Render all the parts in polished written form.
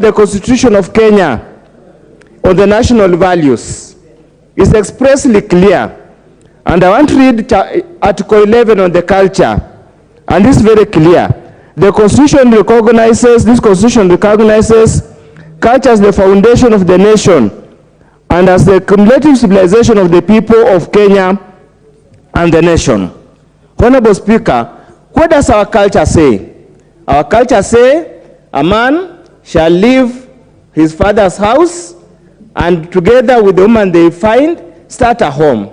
The Constitution of Kenya on the national values is expressly clear. And I want to read Article 11 on the culture. And this is very clear. This Constitution recognizes culture as the foundation of the nation and as the cumulative civilization of the people of Kenya and the nation. Honorable Speaker, what does our culture say? Our culture say a man shall leave his father's house and together with the woman they find, start a home.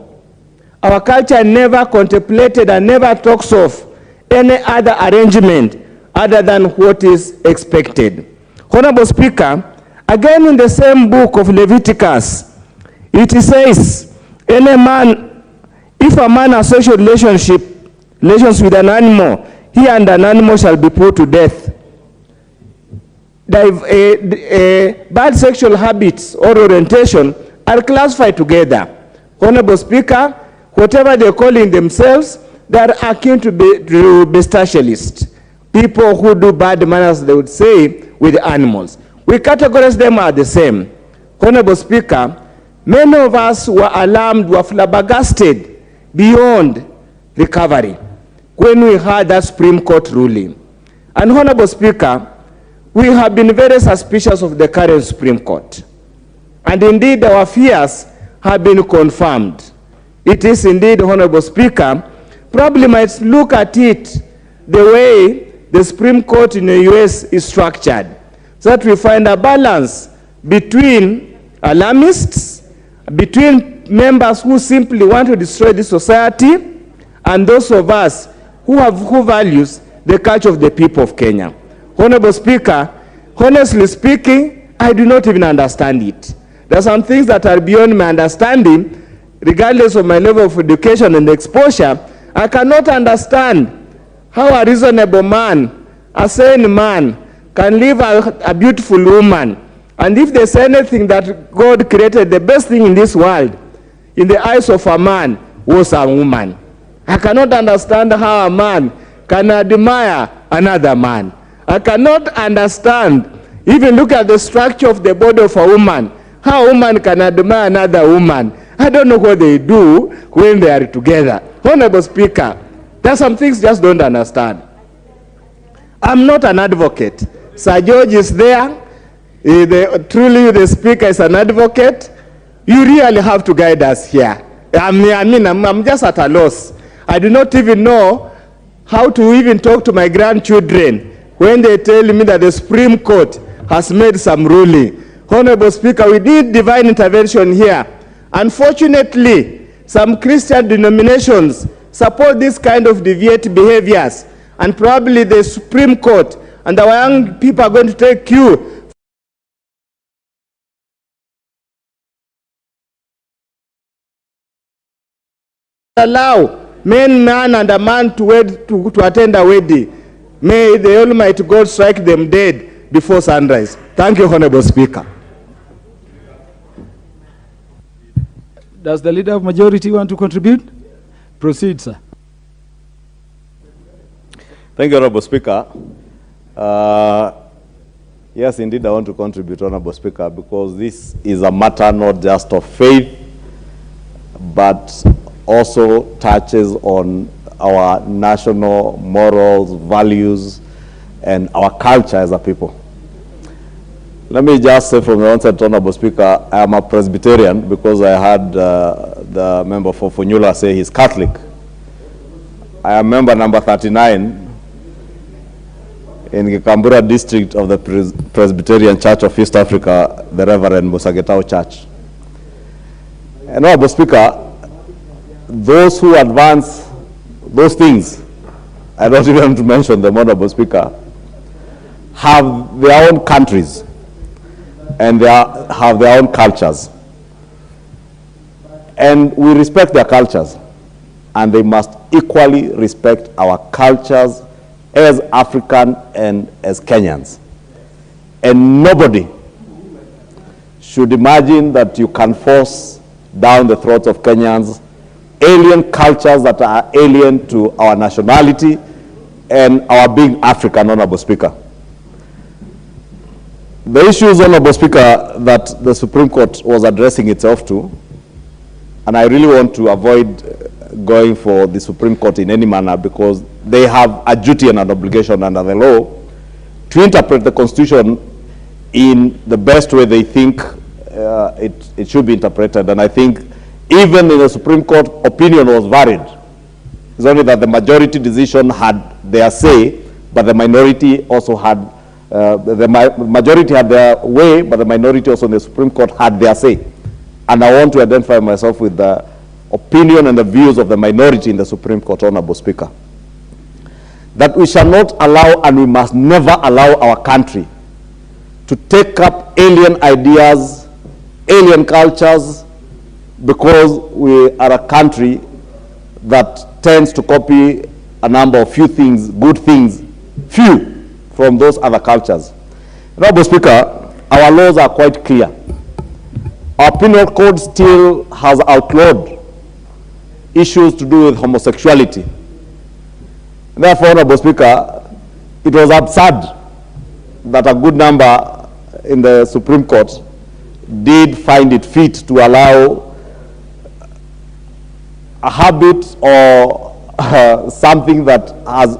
Our culture never contemplated and never talks of any other arrangement other than what is expected. Honorable Speaker, again in the same book of Leviticus, it says, any man, if a man has social relations with an animal, he and an animal shall be put to death. Bad sexual habits or orientation are classified together. Honorable Speaker, whatever they're calling themselves, they are akin to bestialists. People who do bad manners, they would say, with animals. We categorize them as the same. Honorable Speaker, many of us were alarmed, were flabbergasted beyond recovery when we heard that Supreme Court ruling. And Honorable Speaker, we have been very suspicious of the current Supreme Court. And indeed, our fears have been confirmed. It is indeed, Honorable Speaker, probably might look at it the way the Supreme Court in the US is structured, so that we find a balance between alarmists, between members who simply want to destroy this society, and those of us who values the culture of the people of Kenya. Honorable Speaker, honestly speaking, I do not even understand it. There are some things that are beyond my understanding, regardless of my level of education and exposure. I cannot understand how a reasonable man, a sane man, can leave a beautiful woman. And if there's anything that God created, the best thing in this world, in the eyes of a man, was a woman. I cannot understand how a man can admire another man. I cannot understand, even look at the structure of the body of a woman, how a woman can admire another woman. I don't know what they do when they are together. Honorable Speaker, there are some things just don't understand. I'm not an advocate. Sir George is there. Truly, the Speaker is an advocate. You really have to guide us here. I'm just at a loss. I do not even know how to even talk to my grandchildren when they tell me that the Supreme Court has made some ruling. Honorable Speaker, we need divine intervention here. Unfortunately, some Christian denominations support this kind of deviant behaviors, and probably the Supreme Court and our young people are going to take cue. Allow man and a man to attend a wedding. May the Almighty God strike them dead before sunrise. Thank you, Honorable Speaker. Does the Leader of Majority want to contribute? Proceed, sir. Thank you, Honorable Speaker. Yes, indeed, I want to contribute, Honorable Speaker, because this is a matter not just of faith, but also touches on our national morals, values, and our culture as a people. Let me just say from the onset, Honorable Speaker, I am a Presbyterian because I heard the member for Funyula say he's Catholic. I am member number 39 in Gikambura district of the Presbyterian Church of East Africa, the Reverend Musagetao Church. And Honorable Speaker, those who advance those things, I don't even want to mention them, Honorable Speaker, have their own countries and they have their own cultures. And we respect their cultures, and they must equally respect our cultures as African and as Kenyans. And nobody should imagine that you can force down the throats of Kenyans alien cultures that are alien to our nationality and our being African, Honorable Speaker. The issues, Honorable Speaker, that the Supreme Court was addressing itself to, and I really want to avoid going for the Supreme Court in any manner because they have a duty and an obligation under the law to interpret the Constitution in the best way they think it should be interpreted. And I think even in the Supreme Court, opinion was varied. It's only that the majority decision had their say, but the minority also had, majority had their way, but the minority also in the Supreme Court had their say. And I want to identify myself with the opinion and the views of the minority in the Supreme Court, Honorable Speaker. That we shall not allow, and we must never allow our country to take up alien ideas, alien cultures, because we are a country that tends to copy a number of few things, good things, few from those other cultures. Honorable Speaker, our laws are quite clear. Our penal code still has outlawed issues to do with homosexuality. Therefore, Honorable Speaker, it was absurd that a good number in the Supreme Court did find it fit to allow a habit or something that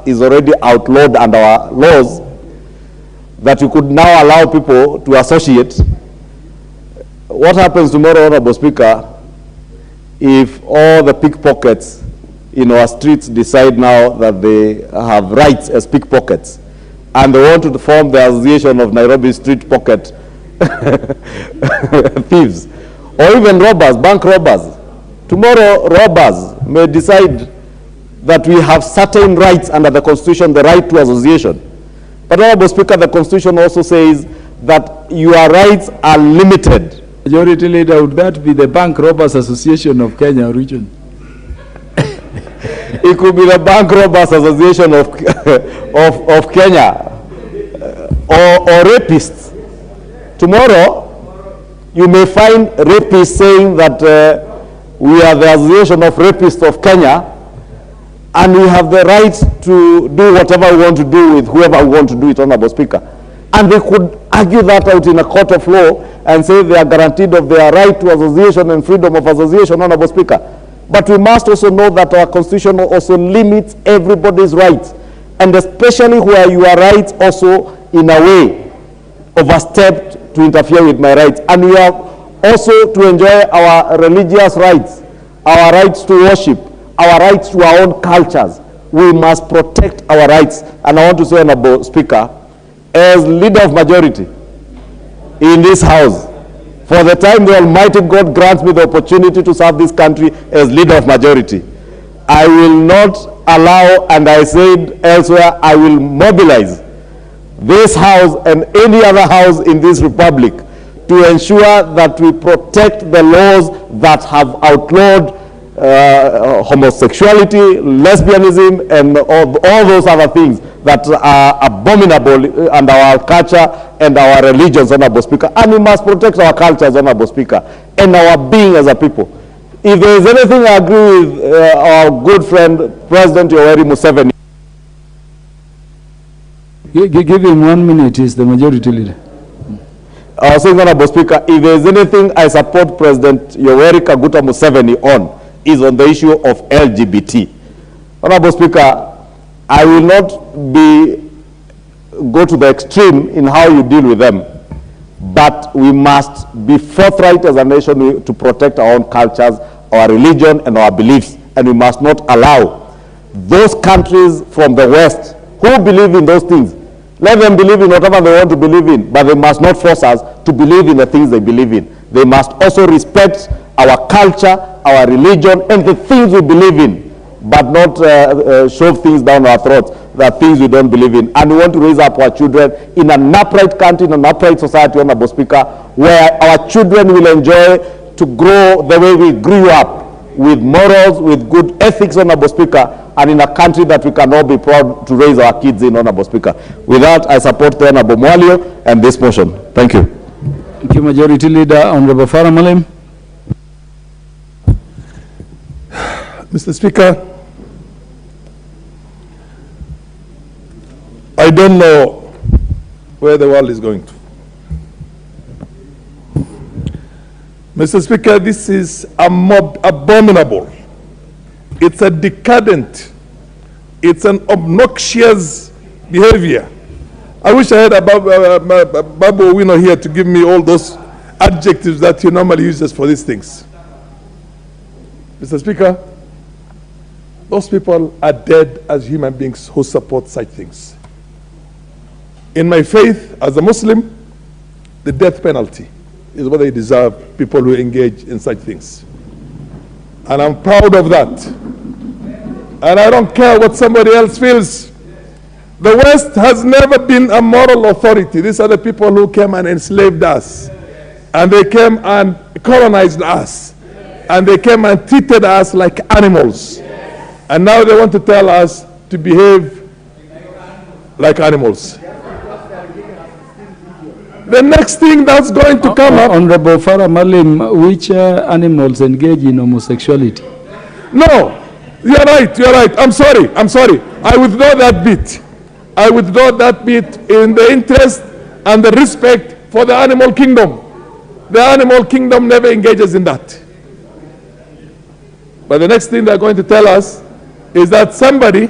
is already outlawed under our laws, that you could now allow people to associate. What happens tomorrow, Honorable Speaker, if all the pickpockets in our streets decide now that they have rights as pickpockets and they want to form the Association of Nairobi Street Pocket Thieves, or even robbers, bank robbers? Tomorrow, robbers may decide that we have certain rights under the Constitution, the right to association. But, Honorable Speaker, the Constitution also says that your rights are limited. Majority Leader, would that be the Bank Robbers Association of Kenya region? It could be the Bank Robbers Association of Kenya, or rapists. Tomorrow, you may find rapists saying that we are the Association of Rapists of Kenya, and we have the right to do whatever we want to do with whoever we want to do it, Honorable Speaker. And they could argue that out in a court of law and say they are guaranteed of their right to association and freedom of association, Honorable Speaker. But we must also know that our Constitution also limits everybody's rights, and especially where your rights also in a way overstepped to interfere with my rights. And we have also to enjoy our religious rights, our rights to worship, our rights to our own cultures. We must protect our rights. And I want to say, Honorable Speaker, as leader of majority in this house, for the time the Almighty God grants me the opportunity to serve this country as leader of majority, I will not allow, and I said elsewhere, I will mobilize this house and any other house in this republic to ensure that we protect the laws that have outlawed homosexuality, lesbianism, and all those other things that are abominable under our culture and our religions, Honorable Speaker. And we must protect our cultures, Honorable Speaker, and our being as a people. If there is anything I agree with our good friend, President Yoweri Museveni. Give him 1 minute, he's the majority leader. I was saying, Honorable Speaker, if there is anything I support President Yoweri Kaguta Museveni on, is on the issue of LGBT. Honorable Speaker, I will not go to the extreme in how you deal with them, but we must be forthright as a nation to protect our own cultures, our religion, and our beliefs, and we must not allow those countries from the West who believe in those things. Let them believe in whatever they want to believe in, but they must not force us to believe in the things they believe in. They must also respect our culture, our religion, and the things we believe in, but not shove things down our throats, that things we don't believe in. And we want to raise up our children in an upright country, in an upright society, Honorable Speaker, where our children will enjoy to grow the way we grew up, with morals, with good ethics, Honorable Speaker, and in a country that we can all be proud to raise our kids in, Honorable Speaker. With that, I support the Honorable Mwalio and this motion. Thank you. Thank you, Majority Leader. Honorable Farah Malim. Mr. Speaker, I don't know where the world is going to. Mr. Speaker, this is abominable. It's a decadent, it's an obnoxious behavior. I wish I had Babu Owino here to give me all those adjectives that he normally uses for these things. Mr. Speaker, those people are dead as human beings who support such things. In my faith, as a Muslim, the death penalty is what they deserve, people who engage in such things. And I'm proud of that. And I don't care what somebody else feels. The West has never been a moral authority. These are the people who came and enslaved us. And they came and colonized us. And they came and treated us like animals. And now they want to tell us to behave like animals. The next thing that's going to come up... Honorable Farah Malim, which animals engage in homosexuality? No, you're right. I'm sorry. I withdraw that bit. I withdraw that bit in the interest and the respect for the animal kingdom. The animal kingdom never engages in that. But the next thing they're going to tell us is that somebody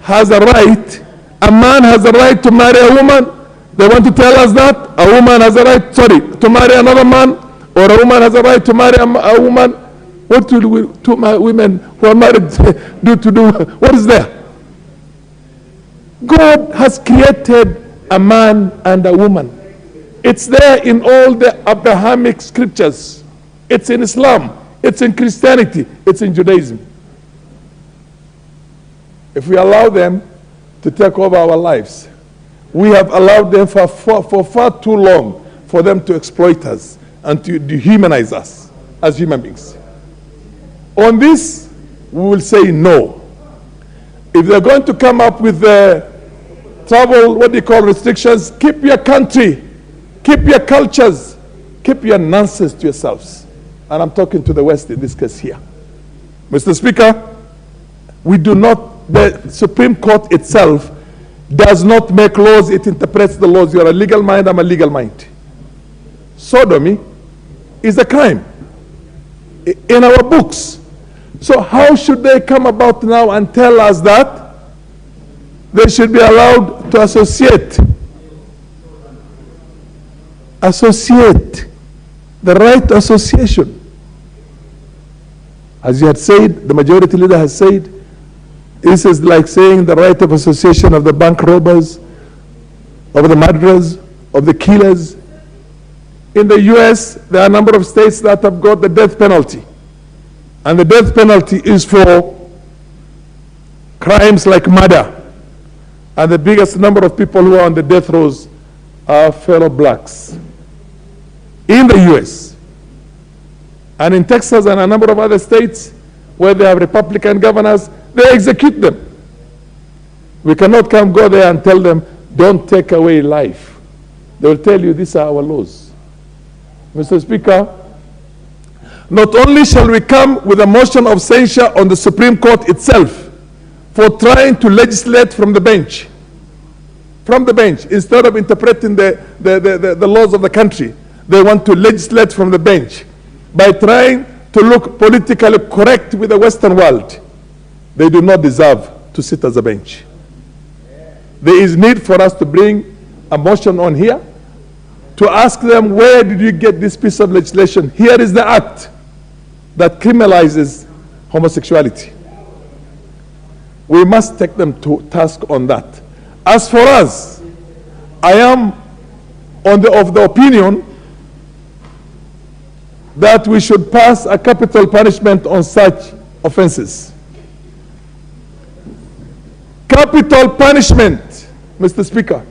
has a right, a man has a right to marry a woman. They want to tell us that a woman has a right, to marry another man, or a woman has a right to marry a woman. What do two women who are married do? What is there? God has created a man and a woman. It's there in all the Abrahamic scriptures. It's in Islam. It's in Christianity. It's in Judaism. If we allow them to take over our lives, we have allowed them for far too long for them to exploit us and to dehumanize us as human beings. On this, we will say no. If they're going to come up with travel, restrictions, keep your country, keep your cultures, keep your nonsense to yourselves. And I'm talking to the West in this case here. Mr. Speaker, the Supreme Court itself does not make laws, it interprets the laws. You're a legal mind, I'm a legal mind. Sodomy is a crime in our books. So how should they come about now and tell us that they should be allowed to associate? The right to association. As you had said, the majority leader has said, this is like saying the right of association of the bank robbers, of the murderers, of the killers. In the US, there are a number of states that have got the death penalty. And the death penalty is for crimes like murder. And the biggest number of people who are on the death rows are fellow blacks in the US. And in Texas and a number of other states where they have Republican governors, they execute them. We cannot go there and tell them, don't take away life. They will tell you, these are our laws. Mr. Speaker, not only shall we come with a motion of censure on the Supreme Court itself for trying to legislate from the bench, instead of interpreting the laws of the country, they want to legislate from the bench by trying to look politically correct with the Western world. They do not deserve to sit as a bench. There is need for us to bring a motion on here to ask them, where did you get this piece of legislation? Here is the act that criminalizes homosexuality. We must take them to task on that. As for us, I am of the opinion that we should pass a capital punishment on such offenses. Capital punishment, Mr. Speaker.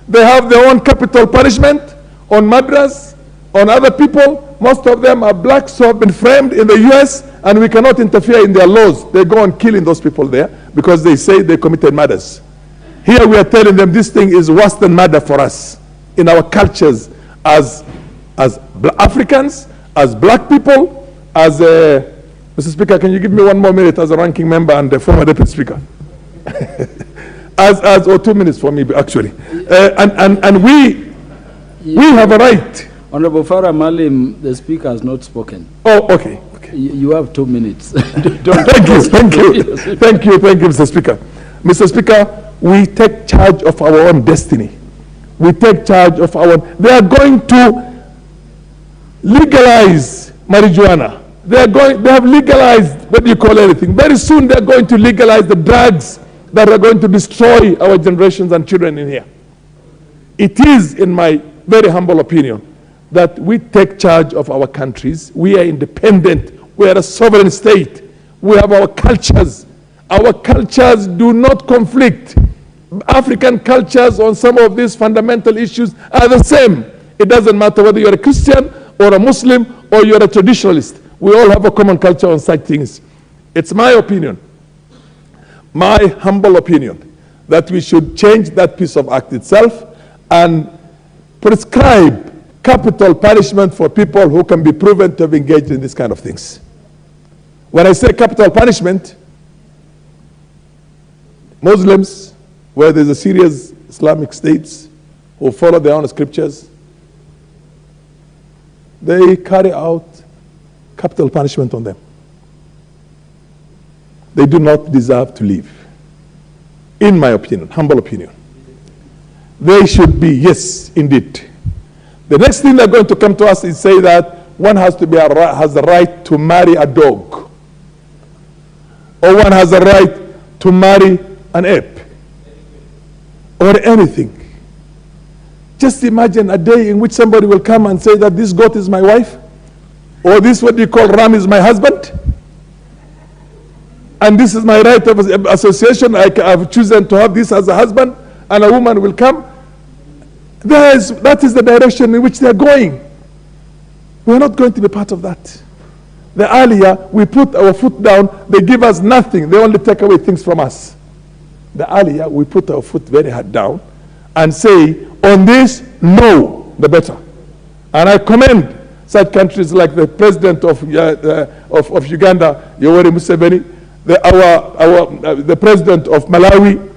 They have their own capital punishment on murderers, on other people. Most of them are blacks who have been framed in the US, and we cannot interfere in their laws. They go on killing those people there because they say they committed murders. Here we are telling them this thing is worse than murder for us in our cultures as Africans, as black people, as Mr. Speaker, can you give me 1 more minute as a ranking member and the former deputy speaker? or 2 minutes for me, actually. And we We have a right. Honorable Farah Malim, the speaker has not spoken. Oh, okay. You have 2 minutes. Thank you, Mr. Speaker. Mr. Speaker, we take charge of our own destiny. We take charge of our own. They are going to legalize marijuana. They have legalized, what do you call anything? Very soon they are going to legalize the drugs that are going to destroy our generations and children in here. It is, in my very humble opinion, that we take charge of our countries. We are independent. We are a sovereign state. We have our cultures. Our cultures do not conflict. African cultures on some of these fundamental issues are the same. It doesn't matter whether you're a Christian or a Muslim or you're a traditionalist. We all have a common culture on such things. It's my opinion, my humble opinion, that we should change that piece of act itself and prescribe capital punishment for people who can be proven to have engaged in these kind of things. When I say capital punishment, Muslims, where there's a serious Islamic states who follow their own scriptures, they carry out capital punishment on them. They do not deserve to live. In my opinion, humble opinion. They should be, yes, indeed. The next thing they're going to come to us is say that one has to be has the right to marry a dog, or one has the right to marry an ape, or anything. Just imagine a day in which somebody will come and say that this goat is my wife, or this what you call ram is my husband, and this is my right of association. I've chosen to have this as a husband, and a woman will come. That is the direction in which they are going. We're not going to be part of that. The earlier we put our foot down, they give us nothing. They only take away things from us. The earlier we put our foot very hard down and say, on this, no, the better. And I commend such countries like the president of Uganda, Yoweri Museveni, the president of Malawi.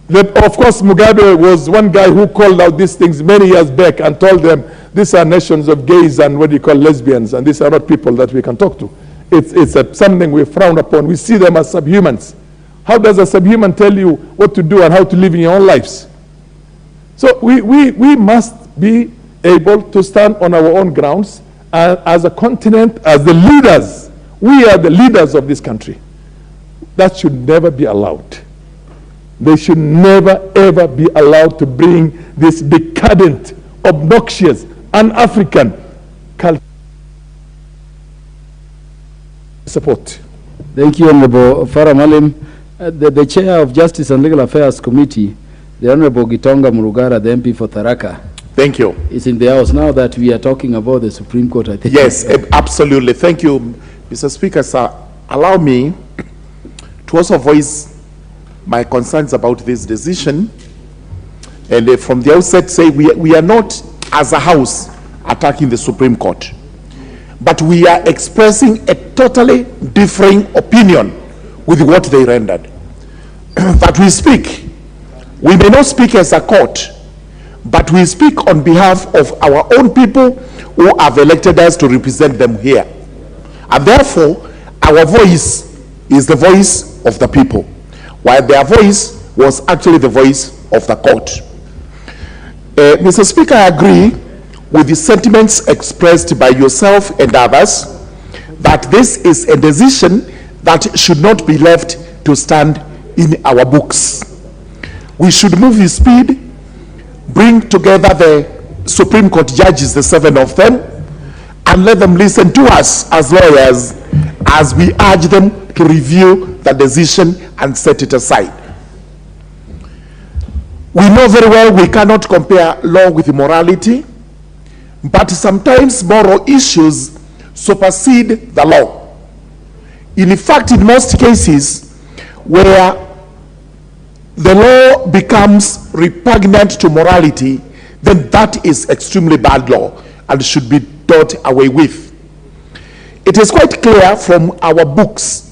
Of course, Mugabe was one guy who called out these things many years back and told them, these are nations of gays and what you call lesbians, and these are not people that we can talk to. It's something we frown upon. We see them as subhumans. How does a subhuman tell you what to do and how to live in your own lives? So we must be able to stand on our own grounds as a continent, as the leaders. We are the leaders of this country. That should never be allowed. They should never, ever be allowed to bring this decadent, obnoxious, un-African culture support. Thank you, Honorable Farah Malim. The Chair of Justice and Legal Affairs Committee, the Honorable Gitonga Murugara, the MP for Tharaka. Thank you. Is in the House now that we are talking about the Supreme Court, I think. Yes, absolutely. Thank you, Mr. Speaker. Sir, allow me to also voice my concerns about this decision, and from the outset say we are not, as a House, attacking the Supreme Court, but we are expressing a totally differing opinion with what they rendered. That we may not speak as a court, but we speak on behalf of our own people who have elected us to represent them here, and therefore our voice is the voice of the people, while their voice was actually the voice of the court. Mr. Speaker, I agree with the sentiments expressed by yourself and others that this is a decision that should not be left to stand in our books. We should move with speed, bring together the Supreme Court judges, the 7 of them, and let them listen to us as lawyers as we urge them to review the decision and set it aside. We know very well we cannot compare law with morality, but sometimes moral issues supersede the law. In fact, in most cases where the law becomes repugnant to morality, then that is extremely bad law and should be done away with. It is quite clear from our books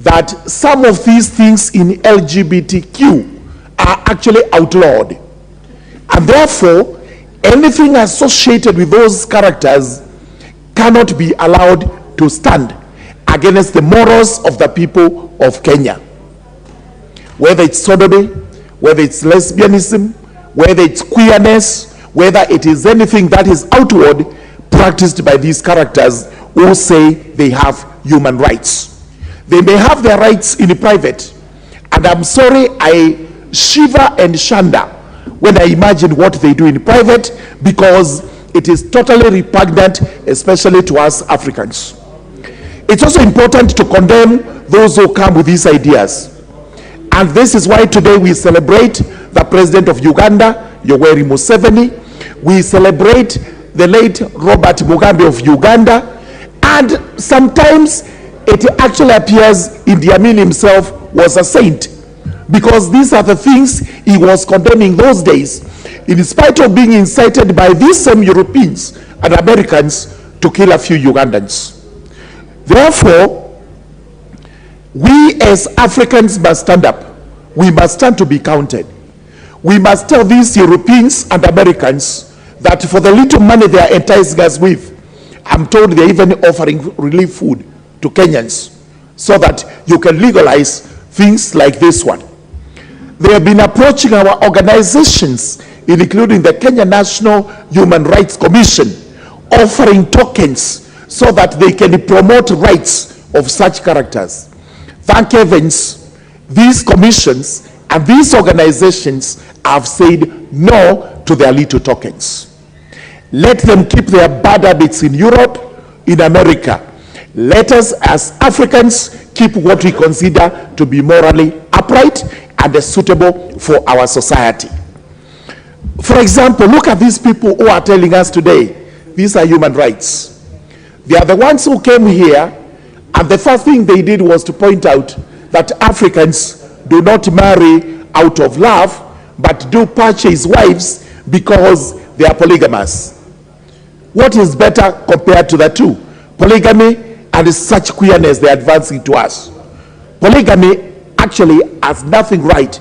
that some of these things in LGBTQ are actually outlawed. And therefore, anything associated with those characters cannot be allowed to stand against the morals of the people of Kenya. Whether it's sodomy, whether it's lesbianism, whether it's queerness, whether it is anything that is outward practiced by these characters who say they have human rights. They may have their rights in private, and I'm sorry, I shiver and shudder when I imagine what they do in private, because it is totally repugnant, especially to us Africans. It's also important to condemn those who come with these ideas. And this is why today we celebrate the president of Uganda, Yoweri Museveni. We celebrate the late Robert Mugabe of Uganda. And sometimes it actually appears Idi Amin himself was a saint, because these are the things he was condemning those days, in spite of being incited by these same Europeans and Americans to kill a few Ugandans. Therefore, we as Africans must stand up. We must stand to be counted. We must tell these Europeans and Americans that for the little money they are enticing us with, I'm told they're even offering relief food to Kenyans so that you can legalize things like this one. They have been approaching our organizations, including the Kenya National Human Rights Commission, offering tokens so that they can promote rights of such characters. Thank heavens, these commissions and these organizations have said no to their little tokens. Let them keep their bad habits in Europe, in America. Let us as Africans keep what we consider to be morally upright and suitable for our society. For example, look at these people who are telling us today, these are human rights. They are the ones who came here, and the first thing they did was to point out that Africans do not marry out of love, but do purchase wives because they are polygamous. What is better compared to the two? Polygamy and such queerness they are advancing to us. Polygamy actually has nothing right,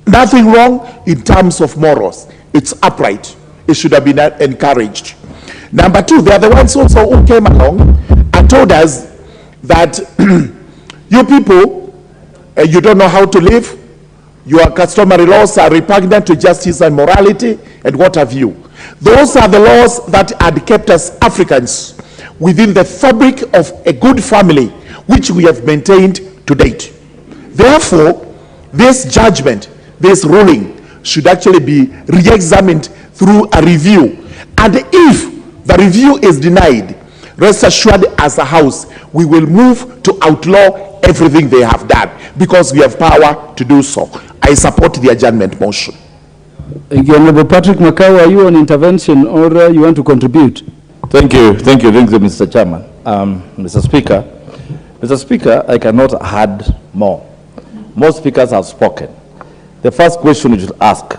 nothing wrong in terms of morals. It's upright. It should have been encouraged. Number two, they are the ones also who came along and told us that you people, you don't know how to live. Your customary laws are repugnant to justice and morality, and what have you. Those are the laws that had kept us Africans within the fabric of a good family, which we have maintained to date. Therefore, this judgment, this ruling, should actually be re-examined through a review. And if the review is denied, rest assured, as a house, we will move to outlaw everything they have done, because we have power to do so. I support the adjournment motion. Honorable Patrick Makau, are you on intervention, or you want to contribute? Thank you, Mr. Chairman. Mr. Speaker, I cannot add more. Most speakers have spoken. The first question you should ask,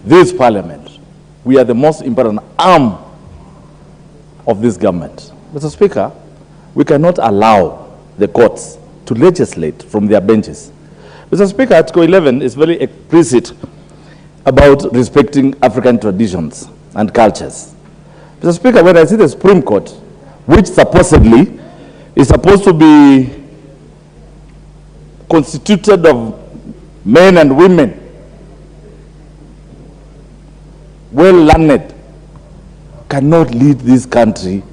this parliament, we are the most important arm of this government. Mr. Speaker, we cannot allow the courts to legislate from their benches. Mr. Speaker, Article 11 is very explicit about respecting African traditions and cultures. Mr. Speaker, when I see the Supreme Court, which supposedly is supposed to be constituted of men and women, well learned, cannot lead this country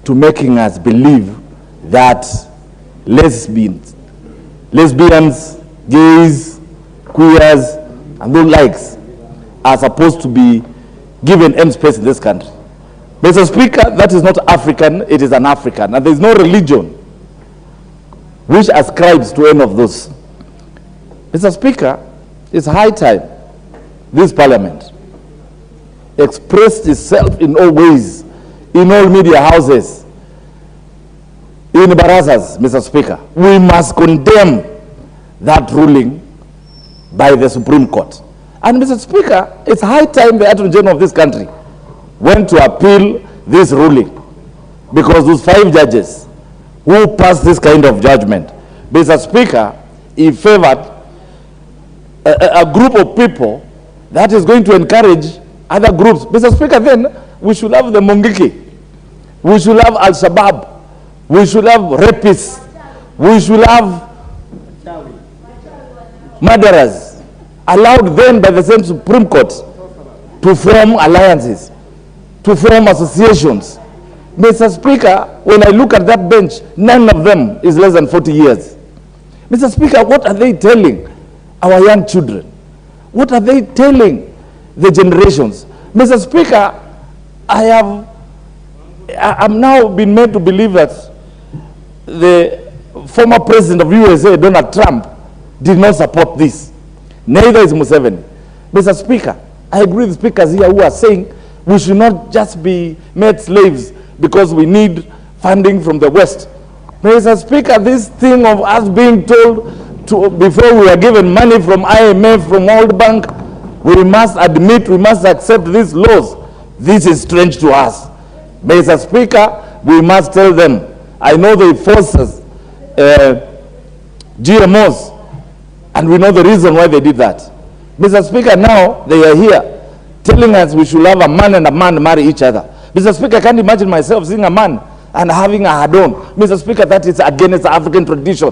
to making us believe that lesbians, gays, queers, and those likes are supposed to be given end space in this country. Mr. Speaker, that is not African, it is an African, and there is no religion which ascribes to any of those. Mr. Speaker, it's high time this parliament expressed itself in all ways, in all media houses, in barazas, Mr. Speaker. We must condemn that ruling by the Supreme Court. And Mr. Speaker, it's high time the Attorney General of this country went to appeal this ruling, because those 5 judges who passed this kind of judgment, Mr. Speaker, he favored a group of people that is going to encourage other groups. Mr. Speaker, then we should have the Mungiki. We should have Al-Shabaab. We should have rapists. We should have murderers, allowed then by the same Supreme Court to form alliances, to form associations. Mr. Speaker, when I look at that bench, none of them is less than 40 years. Mr. Speaker, what are they telling our young children? What are they telling the generations? Mr. Speaker, I'm now been made to believe that the former president of USA, Donald Trump, did not support this. Neither is Museveni. Mr. Speaker, I agree with speakers here who are saying we should not just be made slaves because we need funding from the West. Mr. Speaker, this thing of us being told to, before we are given money from IMF, from World Bank, we must admit, we must accept these laws. This is strange to us. Mr. Speaker, we must tell them, I know they force us GMOs, and we know the reason why they did that. Mr. Speaker, now they are here telling us we should have a man and a man marry each other. Mr. Speaker, I can't imagine myself seeing a man and having a had-on. Mr. Speaker, that is against African tradition.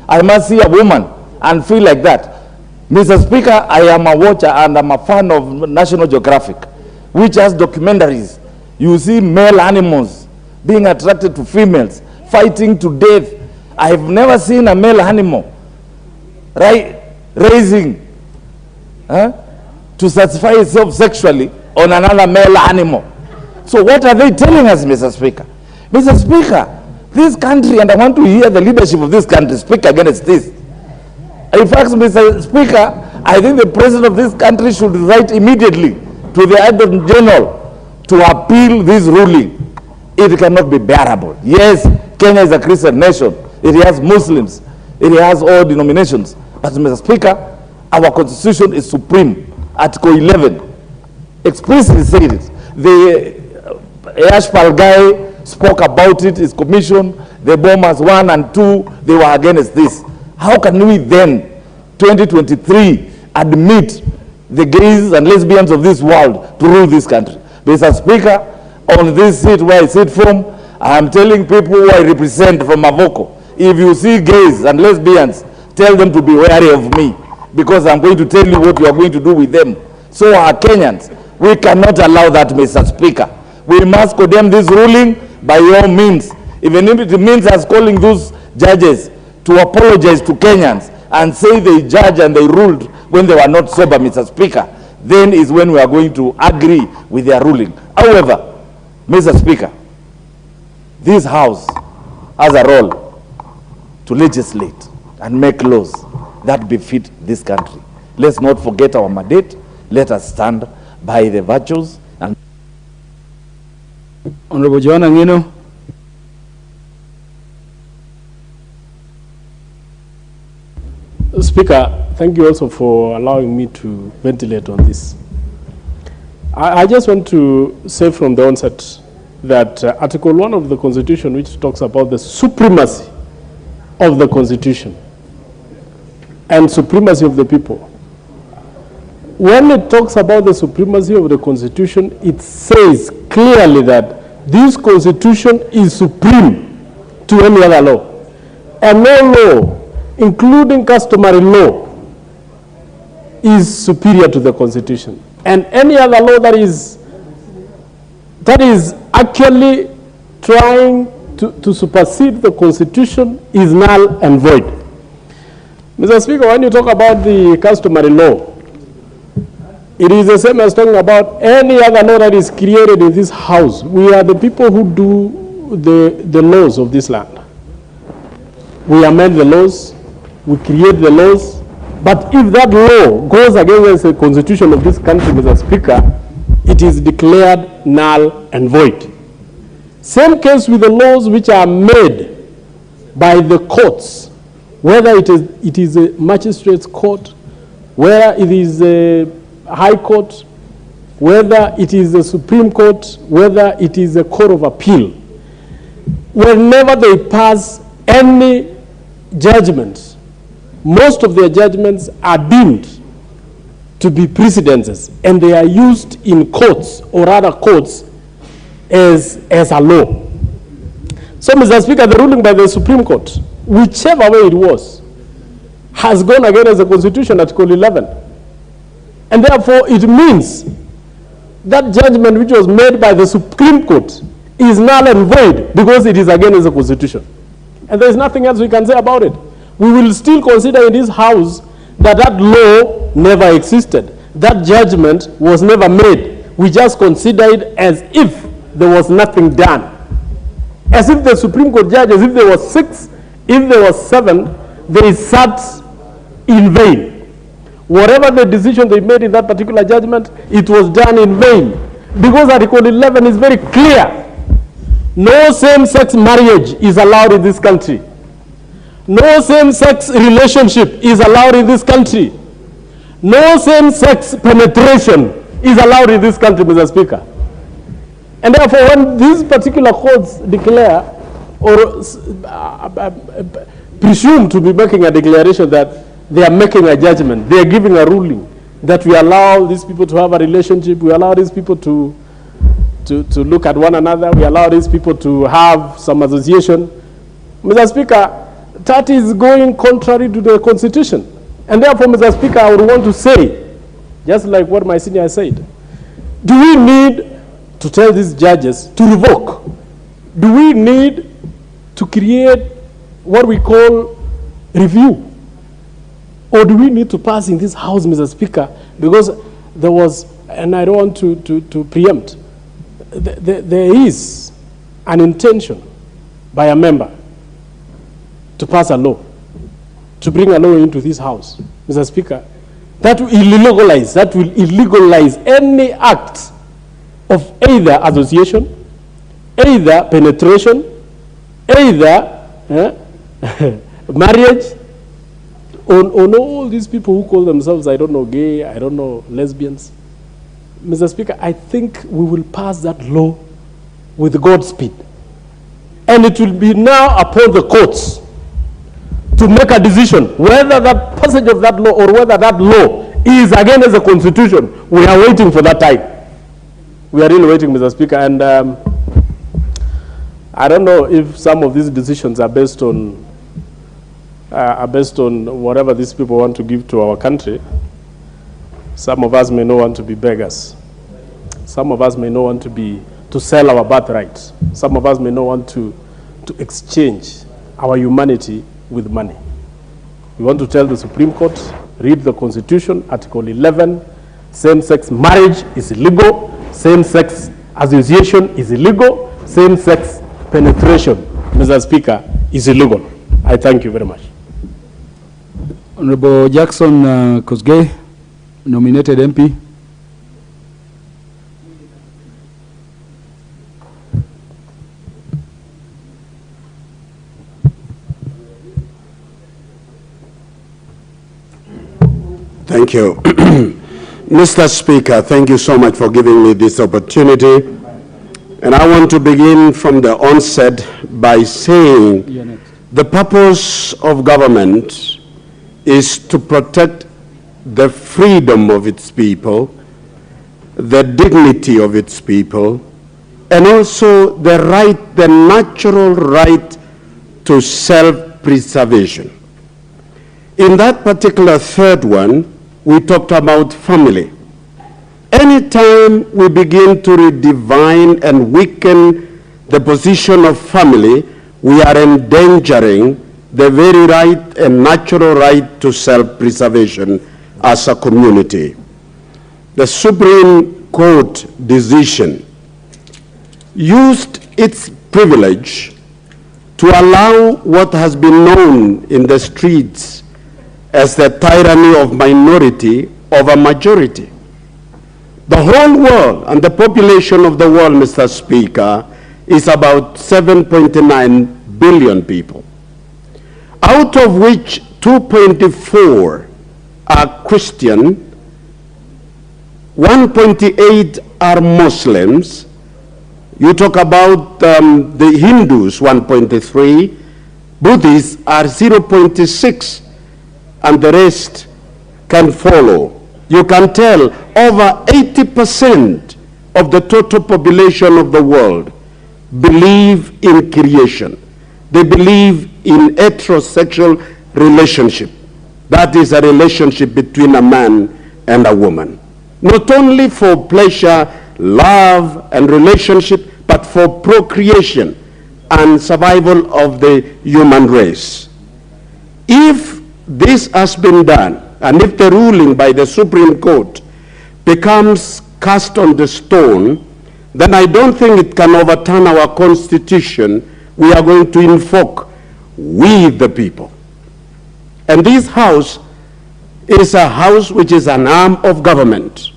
I must see a woman and feel like that. Mr. Speaker, I am a watcher and I'm a fan of National Geographic, which has documentaries. You see male animals being attracted to females, fighting to death. I have never seen a male animal raising to satisfy itself sexually on another male animal. So what are they telling us, Mr. Speaker? Mr. Speaker, this country, and I want to hear the leadership of this country speak against this. In fact, Mr. Speaker, I think the president of this country should write immediately to the Attorney General to appeal this ruling. It cannot be bearable. Yes, Kenya is a Christian nation. It has Muslims. It has all denominations. But Mr. Speaker, our constitution is supreme. Article 11 explicitly said it. The Ashpal guy spoke about it, his commission, the bombers 1 and 2, they were against this. How can we then, 2023, admit the gays and lesbians of this world to rule this country? Mr. Speaker, on this seat where I sit from, I am telling people who I represent from Mavoko, if you see gays and lesbians, tell them to be wary of me, because I'm going to tell you what you are going to do with them. So are Kenyans. We cannot allow that, Mr. Speaker. We must condemn this ruling by all means, even if it means us calling those judges to apologize to Kenyans and say they judged and they ruled when they were not sober, Mr. Speaker. Then is when we are going to agree with their ruling. However, Mr. Speaker, this House has a role to legislate and make laws that befit this country. Let's not forget our mandate. Let us stand by the virtues and... Honorable Joanna Ngino. Speaker, thank you also for allowing me to ventilate on this. I just want to say from the onset that Article 1 of the Constitution, which talks about the supremacy of the Constitution and supremacy of the people. When it talks about the supremacy of the Constitution, it says clearly that this Constitution is supreme to any other law. And no law, including customary law, is superior to the Constitution. And any other law that is actually trying to supersede the Constitution is null and void. Mr. Speaker, when you talk about the customary law, it is the same as talking about any other law that is created in this House. We are the people who do the laws of this land. We amend the laws, we create the laws, but if that law goes against the Constitution of this country, Mr. Speaker, it is declared null and void. Same case with the laws which are made by the courts, whether it is a magistrate's court, whether it is a high court, whether it is a Supreme Court, whether it is a court of appeal. Whenever they pass any judgment, most of their judgments are deemed to be precedences, and they are used in courts or other courts as a law. So, Mr. Speaker, the ruling by the Supreme Court, whichever way it was, has gone against the Constitution, Article 11. And therefore, it means that judgment which was made by the Supreme Court is null and void because it is against the Constitution. And there is nothing else we can say about it. We will still consider in this House that that law never existed. That judgment was never made. We just consider it as if there was nothing done. As if the Supreme Court judge, as if there was 6, if there was 7, they sat in vain. Whatever the decision they made in that particular judgment, it was done in vain. Because Article 11 is very clear. No same-sex marriage is allowed in this country. No same-sex relationship is allowed in this country. No same-sex penetration is allowed in this country, Mr. Speaker. And therefore, when these particular courts declare or presume to be making a declaration that they are making a judgment, they are giving a ruling that we allow these people to have a relationship, we allow these people to look at one another, we allow these people to have some association. Mr. Speaker, that is going contrary to the Constitution. And therefore, Mr. Speaker, I would want to say, just like what my senior said, do we need to tell these judges to revoke? Do we need to create what we call review? Or do we need to pass in this House, Mr. Speaker? Because there was, and I don't want to preempt, there is an intention by a member to pass a law, to bring a law into this House, Mr. Speaker, that will illegalize any act of either association, either penetration, either marriage, on all these people who call themselves, I don't know, gay, I don't know, lesbians. Mr. Speaker, I think we will pass that law with Godspeed. And it will be now upon the courts to make a decision whether that passage of that law or whether that law is against the Constitution. We are waiting for that time. We are really waiting, Mr. Speaker. And I don't know if some of these decisions are based on whatever these people want to give to our country. Some of us may not want to be beggars. Some of us may not want to sell our birthright. Some of us may not want to exchange our humanity with money. We want to tell the Supreme Court, read the Constitution, Article 11, same-sex marriage is illegal, same-sex association is illegal, same-sex penetration, Mr. Speaker, is illegal. I thank you very much. Honorable Jackson Kosgei, nominated MP. Thank you. Mr. Speaker, thank you so much for giving me this opportunity. And I want to begin from the onset by saying the purpose of government is to protect the freedom of its people, the dignity of its people, and also the right, the natural right to self-preservation. In that particular third one, we talked about family. Anytime we begin to redefine and weaken the position of family, we are endangering the very right and natural right to self-preservation as a community. The Supreme Court decision used its privilege to allow what has been known in the streets as the tyranny of minority over majority. The whole world and the population of the world, Mr. Speaker, is about 7.9 billion people, out of which 2.4 are Christian, 1.8 are Muslims. You talk about the Hindus, 1.3, Buddhists are 0.6, and the rest can follow you can tell over 80% of the total population of the world believe in creation. They believe in heterosexual relationship. That is a relationship between a man and a woman. Not only for pleasure, love, and relationship, but for procreation and survival of the human race. If this has been done, and if the ruling by the Supreme Court becomes cast on the stone, then I don't think it can overturn our Constitution. We are going to invoke we the people. And this house is a house which is an arm of government.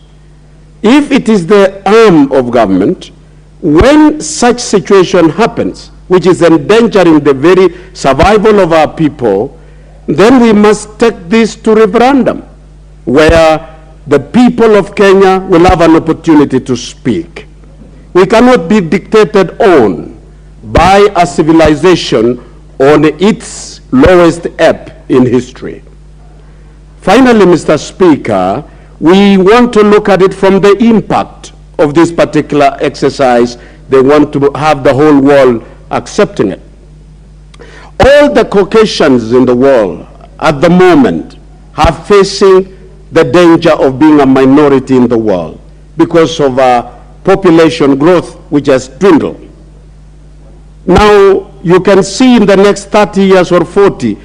If it is the arm of government, when such situation happens, which is endangering the very survival of our people, then we must take this to referendum, where the people of Kenya will have an opportunity to speak. We cannot be dictated on by a civilization on its lowest ebb in history. Finally, Mr. Speaker, we want to look at it from the impact of this particular exercise. They want to have the whole world accepting it. All the Caucasians in the world at the moment are facing the danger of being a minority in the world because of population growth which has dwindled. Now, you can see in the next 30 years or 40,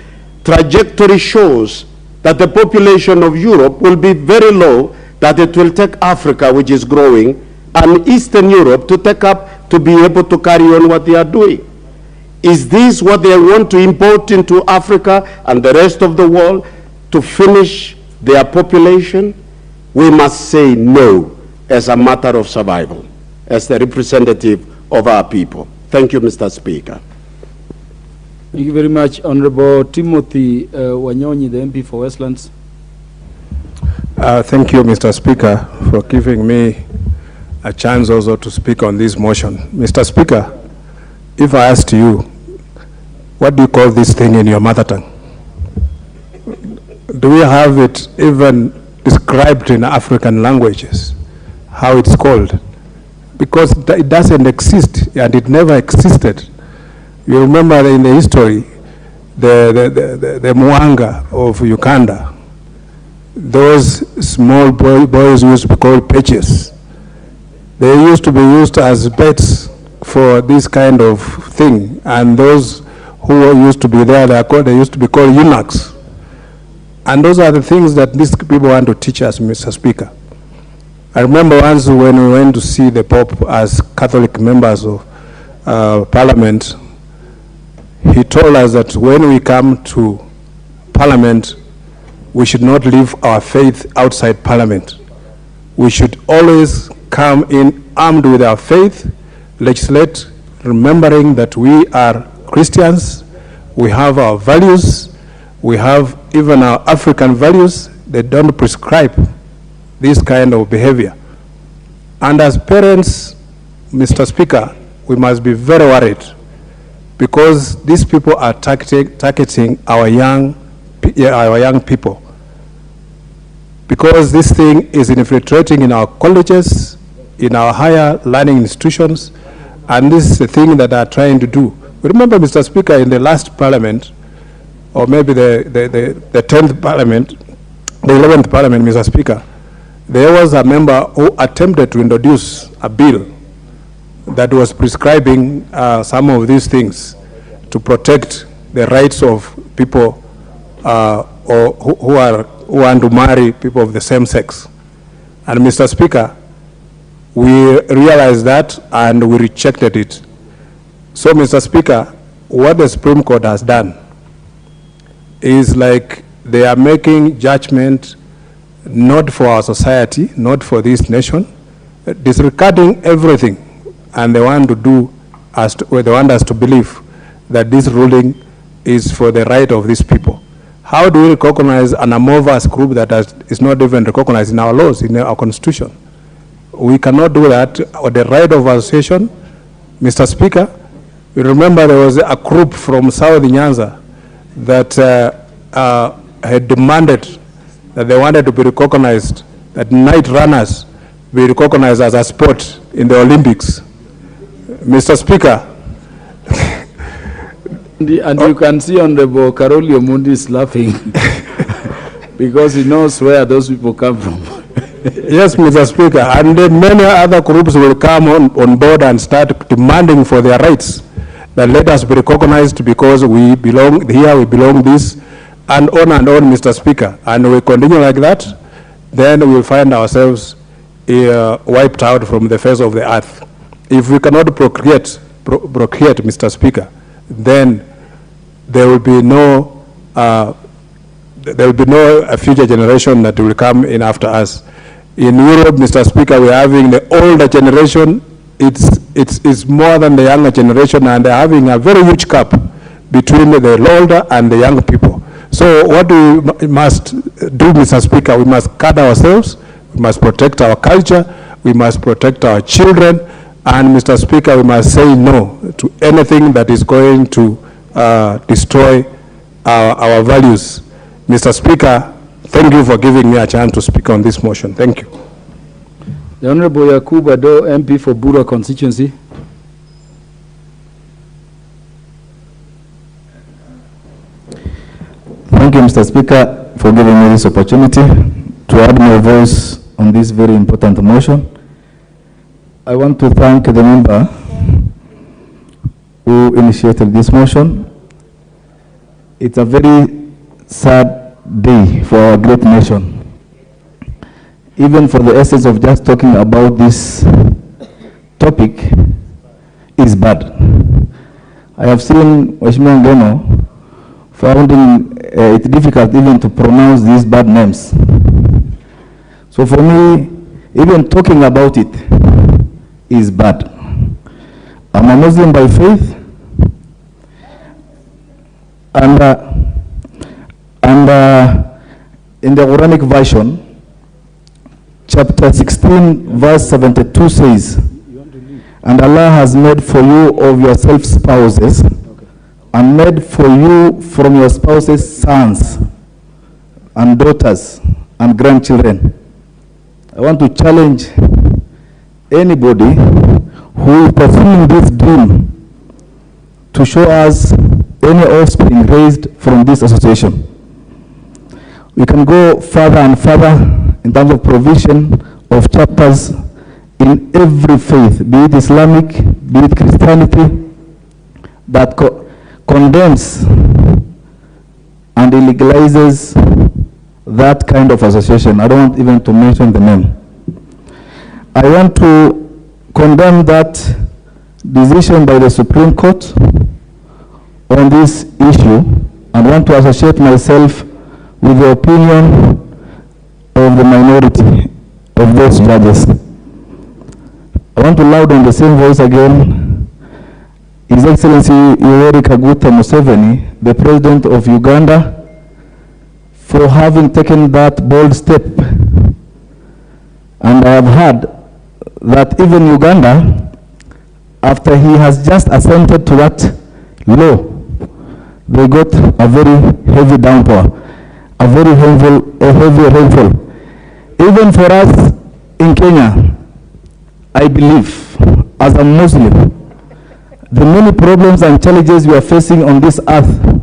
trajectory shows that the population of Europe will be very low, that it will take Africa, which is growing, and Eastern Europe to take up, to be able to carry on what they are doing. Is this what they want to import into Africa and the rest of the world to finish their population? We must say no as a matter of survival, as the representative of our people. Thank you, Mr. Speaker. Thank you very much, Honorable Timothy Wanyonyi, the MP for Westlands. Thank you, Mr. Speaker, for giving me a chance also to speak on this motion. Mr. Speaker, if I asked you, what do you call this thing in your mother tongue? Do we have it even described in African languages, how it's called? Because it doesn't exist, and it never existed. You remember in the history, the Mwanga of Uganda, those small boys used to be called pages. They used to be used as bets for this kind of thing, and those who used to be there, they used to be called eunuchs. And those are the things that these people want to teach us, Mr. Speaker. I remember once when we went to see the Pope as Catholic members of Parliament, he told us that when we come to Parliament, we should not leave our faith outside Parliament. We should always come in armed with our faith, legislate, remembering that we are Christians, we have our values, we have even our African values. They don't prescribe this kind of behavior. And as parents, Mr. Speaker, we must be very worried because these people are targeting our young people. Because this thing is infiltrating in our colleges, in our higher learning institutions, and this is the thing that they are trying to do. Remember, Mr. Speaker, in the last Parliament, or maybe the 10th Parliament, the 11th Parliament, Mr. Speaker, there was a member who attempted to introduce a bill that was prescribing some of these things to protect the rights of people or who want to marry people of the same sex. And Mr. Speaker, we realized that and we rejected it. So, Mr. Speaker, what the Supreme Court has done is like they are making judgment not for our society, not for this nation, disregarding everything, and they want to do they want us to believe that this ruling is for the right of these people. How do we recognize an amorphous group that is not even recognized in our laws, in our constitution? We cannot do that. Or the right of association, Mr. Speaker, you remember there was a group from South Nyanza that had demanded that they wanted to be recognized that night runners be recognized as a sport in the Olympics. Mr. Speaker. And you can see Honorable Karoli Omondi is laughing because he knows where those people come from. Yes, Mr. Speaker, and then many other groups will come on board and start demanding for their rights. That let us be recognized because we belong here, we belong this, and on, Mr. Speaker. And we continue like that, then we'll find ourselves wiped out from the face of the earth. If we cannot procreate, Mr. Speaker, then there will be no future generation that will come in after us. In Europe, Mr. Speaker, we're having the older generation. It's more than the younger generation, and they're having a very huge gap between the older and the young people. So what we must do, Mr. Speaker, we must guard ourselves, we must protect our culture, we must protect our children, and Mr. Speaker, we must say no to anything that is going to destroy our values. Mr. Speaker, thank you for giving me a chance to speak on this motion. Thank you. The Honorable Yakubu Ado, MP for Bura constituency. Thank you, Mr. Speaker, for giving me this opportunity to add my voice on this very important motion. I want to thank the member who initiated this motion. It's a very sad day for our great nation. Even for the essence of just talking about this topic is bad. I have seen Mheshimiwa Ngeno finding it difficult even to pronounce these bad names. So for me, even talking about it is bad. I'm a Muslim by faith, and in the Quranic version, chapter 16, verse 72 says, and Allah has made for you of yourself spouses, and made for you from your spouses sons and daughters and grandchildren. I want to challenge anybody who is pursuing this dream to show us any offspring raised from this association. We can go further and further in terms of provision of chapters in every faith, be it Islamic, be it Christianity, that condemns and illegalizes that kind of association. I don't want even to mention the name. I want to condemn that decision by the Supreme Court on this issue, and want to associate myself with the opinion of the minority of those judges. I want to loud on the same voice again His Excellency Yoweri Kaguta Museveni, the President of Uganda, for having taken that bold step. And I have heard that even Uganda, after he has just assented to that law, they got a very heavy downpour, a very heavy rainfall. Even for us in Kenya, I believe, as a Muslim, the many problems and challenges we are facing on this earth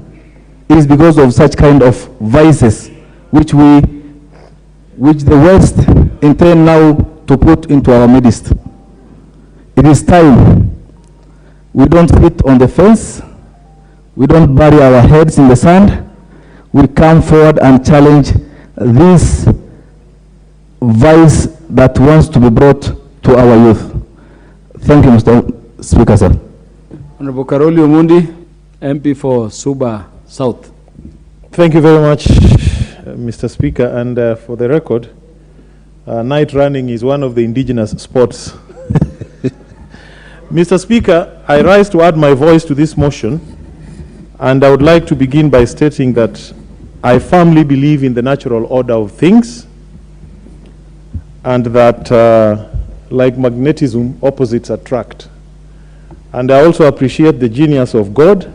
is because of such kind of vices which the West intend now to put into our midst. It is time we don't sit on the fence, we don't bury our heads in the sand, we come forward and challenge this vice that wants to be brought to our youth. Thank you, Mr. Speaker, sir. Honorable Karoli Omondi, MP for Suba South. Thank you very much, Mr. Speaker. And for the record, night running is one of the indigenous sports. Mr. Speaker, I rise to add my voice to this motion, and I would like to begin by stating that I firmly believe in the natural order of things, and that, like magnetism, opposites attract. And I also appreciate the genius of God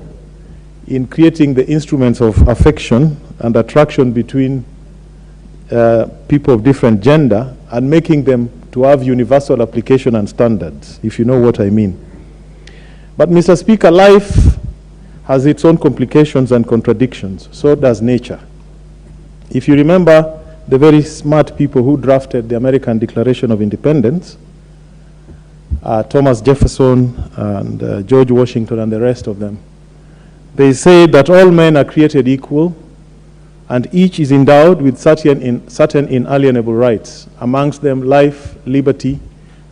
in creating the instruments of affection and attraction between people of different gender and making them to have universal application and standards, if you know what I mean. But Mr. Speaker, life has its own complications and contradictions. So does nature. If you remember the very smart people who drafted the American Declaration of Independence, Thomas Jefferson and George Washington and the rest of them, they say that all men are created equal and each is endowed with certain inalienable rights, amongst them life, liberty,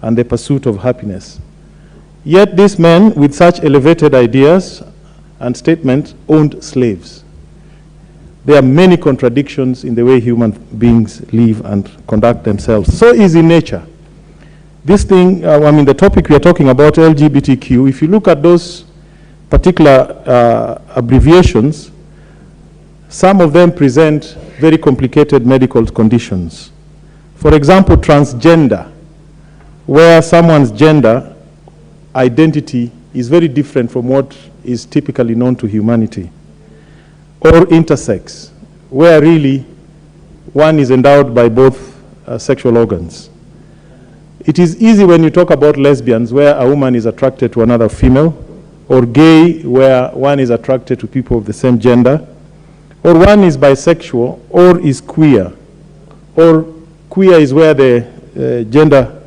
and the pursuit of happiness. Yet these men, with such elevated ideas and statements, owned slaves. There are many contradictions in the way human beings live and conduct themselves. So is in nature. This thing, the topic we are talking about, LGBTQ, if you look at those particular abbreviations, some of them present very complicated medical conditions. For example, transgender, where someone's gender identity is very different from what is typically known to humanity. Or intersex, where really one is endowed by both sexual organs. It is easy when you talk about lesbians, where a woman is attracted to another female, or gay, where one is attracted to people of the same gender, or one is bisexual, or is queer. Or queer is where the gender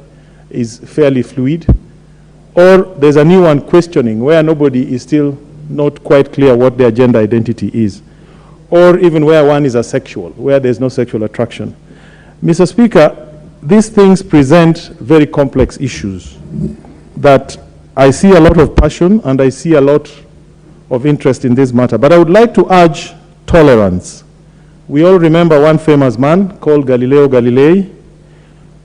is fairly fluid. Or there's a new one, questioning, where nobody is still not quite clear what their gender identity is. Or even where one is asexual, where there's no sexual attraction. Mr. Speaker, these things present very complex issues that I see a lot of passion and I see a lot of interest in this matter. But I would like to urge tolerance. We all remember one famous man called Galileo Galilei,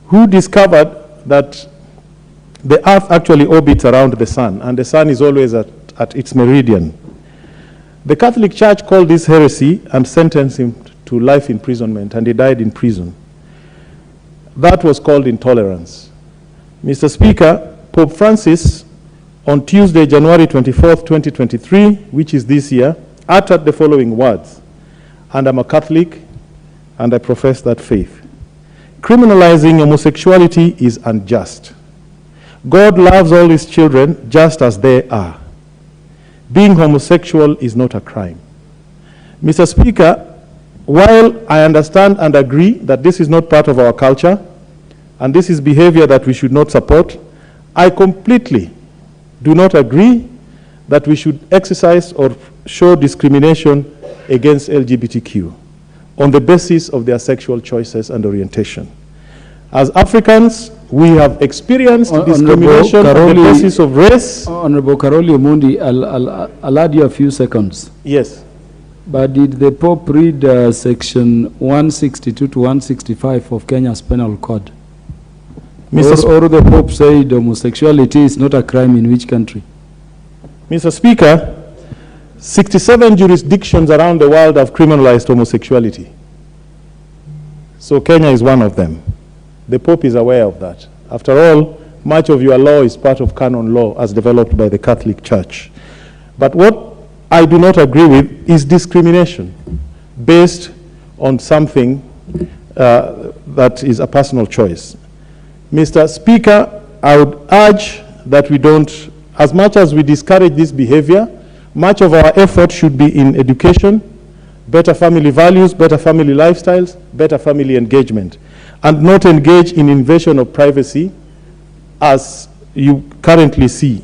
who discovered that the earth actually orbits around the sun, and the sun is always at its meridian. The Catholic Church called this heresy and sentenced him to life imprisonment, and he died in prison. That was called intolerance. Mr. Speaker, Pope Francis, on Tuesday, January 24th, 2023, which is this year, uttered the following words: "And I'm a Catholic, and I profess that faith. Criminalizing homosexuality is unjust. God loves all his children just as they are. Being homosexual is not a crime." Mr. Speaker, while I understand and agree that this is not part of our culture, and this is behavior that we should not support, I completely do not agree that we should exercise or show discrimination against LGBTQ on the basis of their sexual choices and orientation. As Africans, we have experienced discrimination on the basis of race. Honorable Karoli Omondi, I'll add you a few seconds. Yes. But did the Pope read section 162 to 165 of Kenya's Penal Code? Or the Pope said homosexuality is not a crime in which country? Mr. Speaker, 67 jurisdictions around the world have criminalized homosexuality. So Kenya is one of them. The Pope is aware of that. After all, much of your law is part of canon law as developed by the Catholic Church. But what I do not agree with is discrimination based on something that is a personal choice. Mr. Speaker, I would urge that we don't, as much as we discourage this behavior, much of our effort should be in education, better family values, better family lifestyles, better family engagement, and not engage in invasion of privacy as you currently see.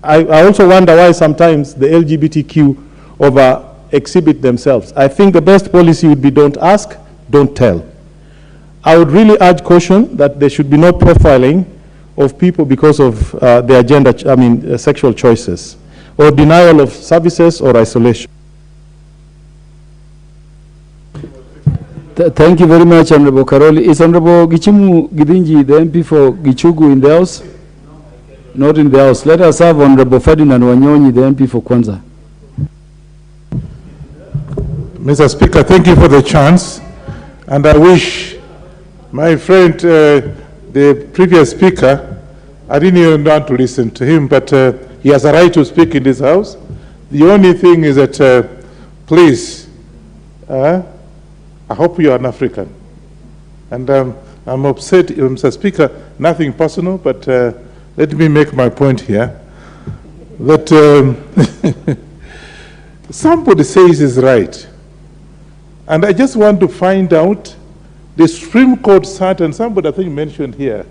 I also wonder why sometimes the LGBTQ exhibit themselves. I think the best policy would be don't ask, don't tell. I would really urge caution that there should be no profiling of people because of their gender, sexual choices, or denial of services or isolation. Thank you very much, Honorable Karoli. Is Honorable Gichimu Gidinji, the MP for Gichugu, in the House? Not in the House. Let us have Honorable Ferdinand Wanyonyi, the MP for Kwanza. Mr. Speaker, thank you for the chance. And I wish my friend, the previous speaker, I didn't even want to listen to him, but he has a right to speak in this House. The only thing is that, please, I hope you are an African. And I'm upset, Mr. Speaker, nothing personal, but let me make my point here. That somebody says is right. And I just want to find out, the Supreme Court sat, and somebody I think mentioned here,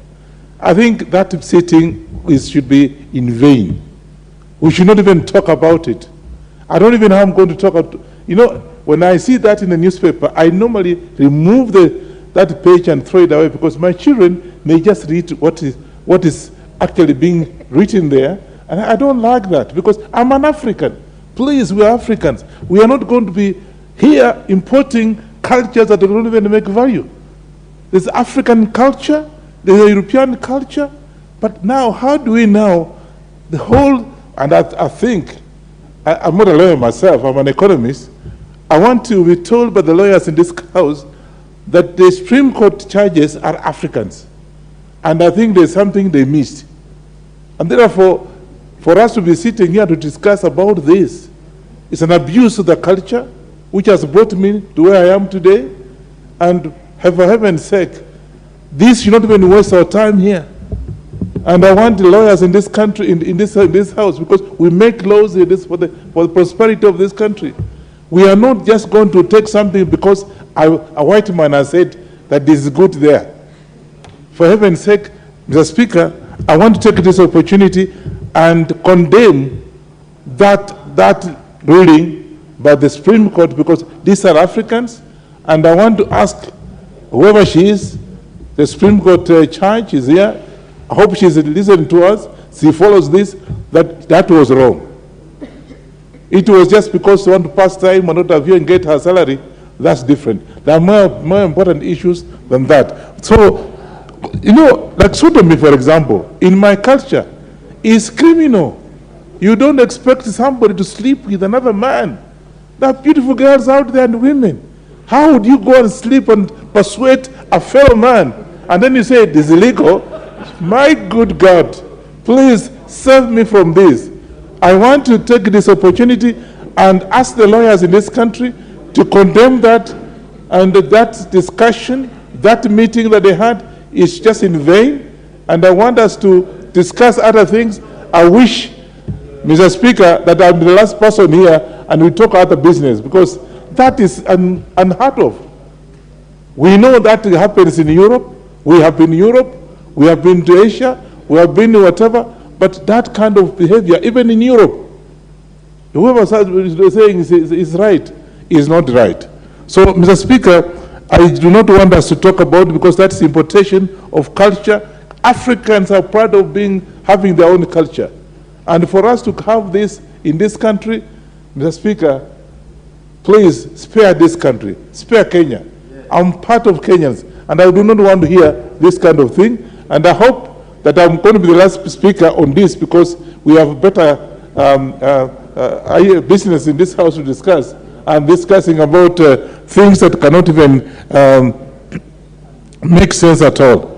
I think that sitting should be in vain. We should not even talk about it. I don't even know how I'm going to talk about, when I see that in the newspaper, I normally remove that page and throw it away, because my children may just read what is actually being written there, and I don't like that, because I'm an African. Please, we are Africans. We are not going to be here importing cultures that don't even make value. There's African culture, there's a European culture, but now, how do we now, the whole, and I think, I'm not a lawyer myself, I'm an economist, I want to be told by the lawyers in this house that the Supreme Court judges are Africans. And I think there's something they missed. And therefore, for us to be sitting here to discuss about this, it's an abuse of the culture, which has brought me to where I am today. And for heaven's sake, this should not even waste our time here. And I want the lawyers in this country, in this house, because we make laws in this for the prosperity of this country. We are not just going to take something because a white man has said that this is good there. For heaven's sake, Mr. Speaker, I want to take this opportunity and condemn that ruling by the Supreme Court, because these are Africans, and I want to ask whoever she is, the Supreme Court judge is here, I hope she's listening to us, she follows this, that was wrong. It was just because she wanted to pass time and not have you and get her salary, that's different. There are more important issues than that. So, like sodomy, for example, in my culture, is criminal. You don't expect somebody to sleep with another man. There are beautiful girls out there and women. How would you go and sleep and persuade a fellow man? And then you say it is illegal? My good God, please save me from this. I want to take this opportunity and ask the lawyers in this country to condemn that, and that discussion, that meeting that they had is just in vain, and I want us to discuss other things. I wish, Mr. Speaker, that I'm the last person here and we talk other business, because that is unheard of. We know that happens in Europe. We have been in Europe, we have been to Asia, we have been to whatever, but that kind of behavior, even in Europe, whoever is saying is right, is not right. So, Mr. Speaker, I do not want us to talk about it, because that's importation of culture. Africans are proud of having their own culture. And for us to have this in this country, Mr. Speaker, please spare this country, spare Kenya. I'm part of Kenyans, and I do not want to hear this kind of thing. And I hope that I'm going to be the last speaker on this, because we have better business in this house to discuss. I'm discussing about things that cannot even make sense at all.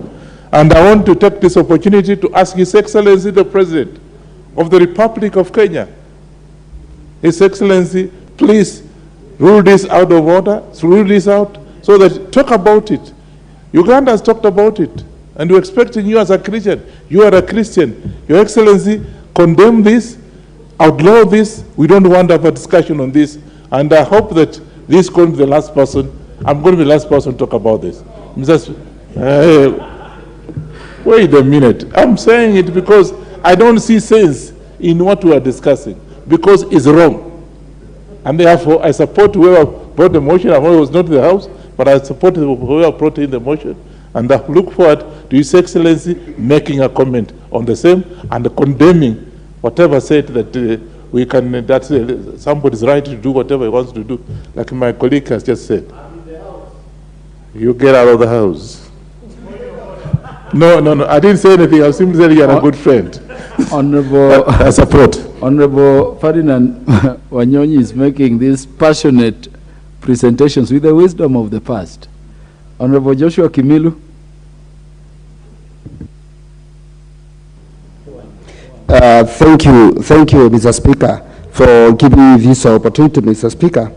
And I want to take this opportunity to ask His Excellency the President of the Republic of Kenya, His Excellency, please rule this out of order, rule this out, so that talk about it. Uganda has talked about it, and we're expecting you as a Christian. You are a Christian. Your Excellency, condemn this, outlaw this. We don't want to have a discussion on this, and I hope that this is going to be the last person. I'm going to be the last person to talk about this. Wait a minute. I'm saying it because I don't see sense in what we are discussing, because it's wrong. And therefore, I support whoever brought the motion. I was not in the House, but I support whoever brought in the motion. And I look forward to His Excellency making a comment on the same and condemning whatever said that we can, that somebody's right to do whatever he wants to do, like my colleague has just said. You get out of the House. No, I didn't say anything. I simply said you're a good friend. Honorable, I support. Honorable Ferdinand Wanyonyi is making these passionate presentations with the wisdom of the past. Honorable Joshua Kimilu. Thank you, Mr. Speaker, for giving me this opportunity, Mr. Speaker.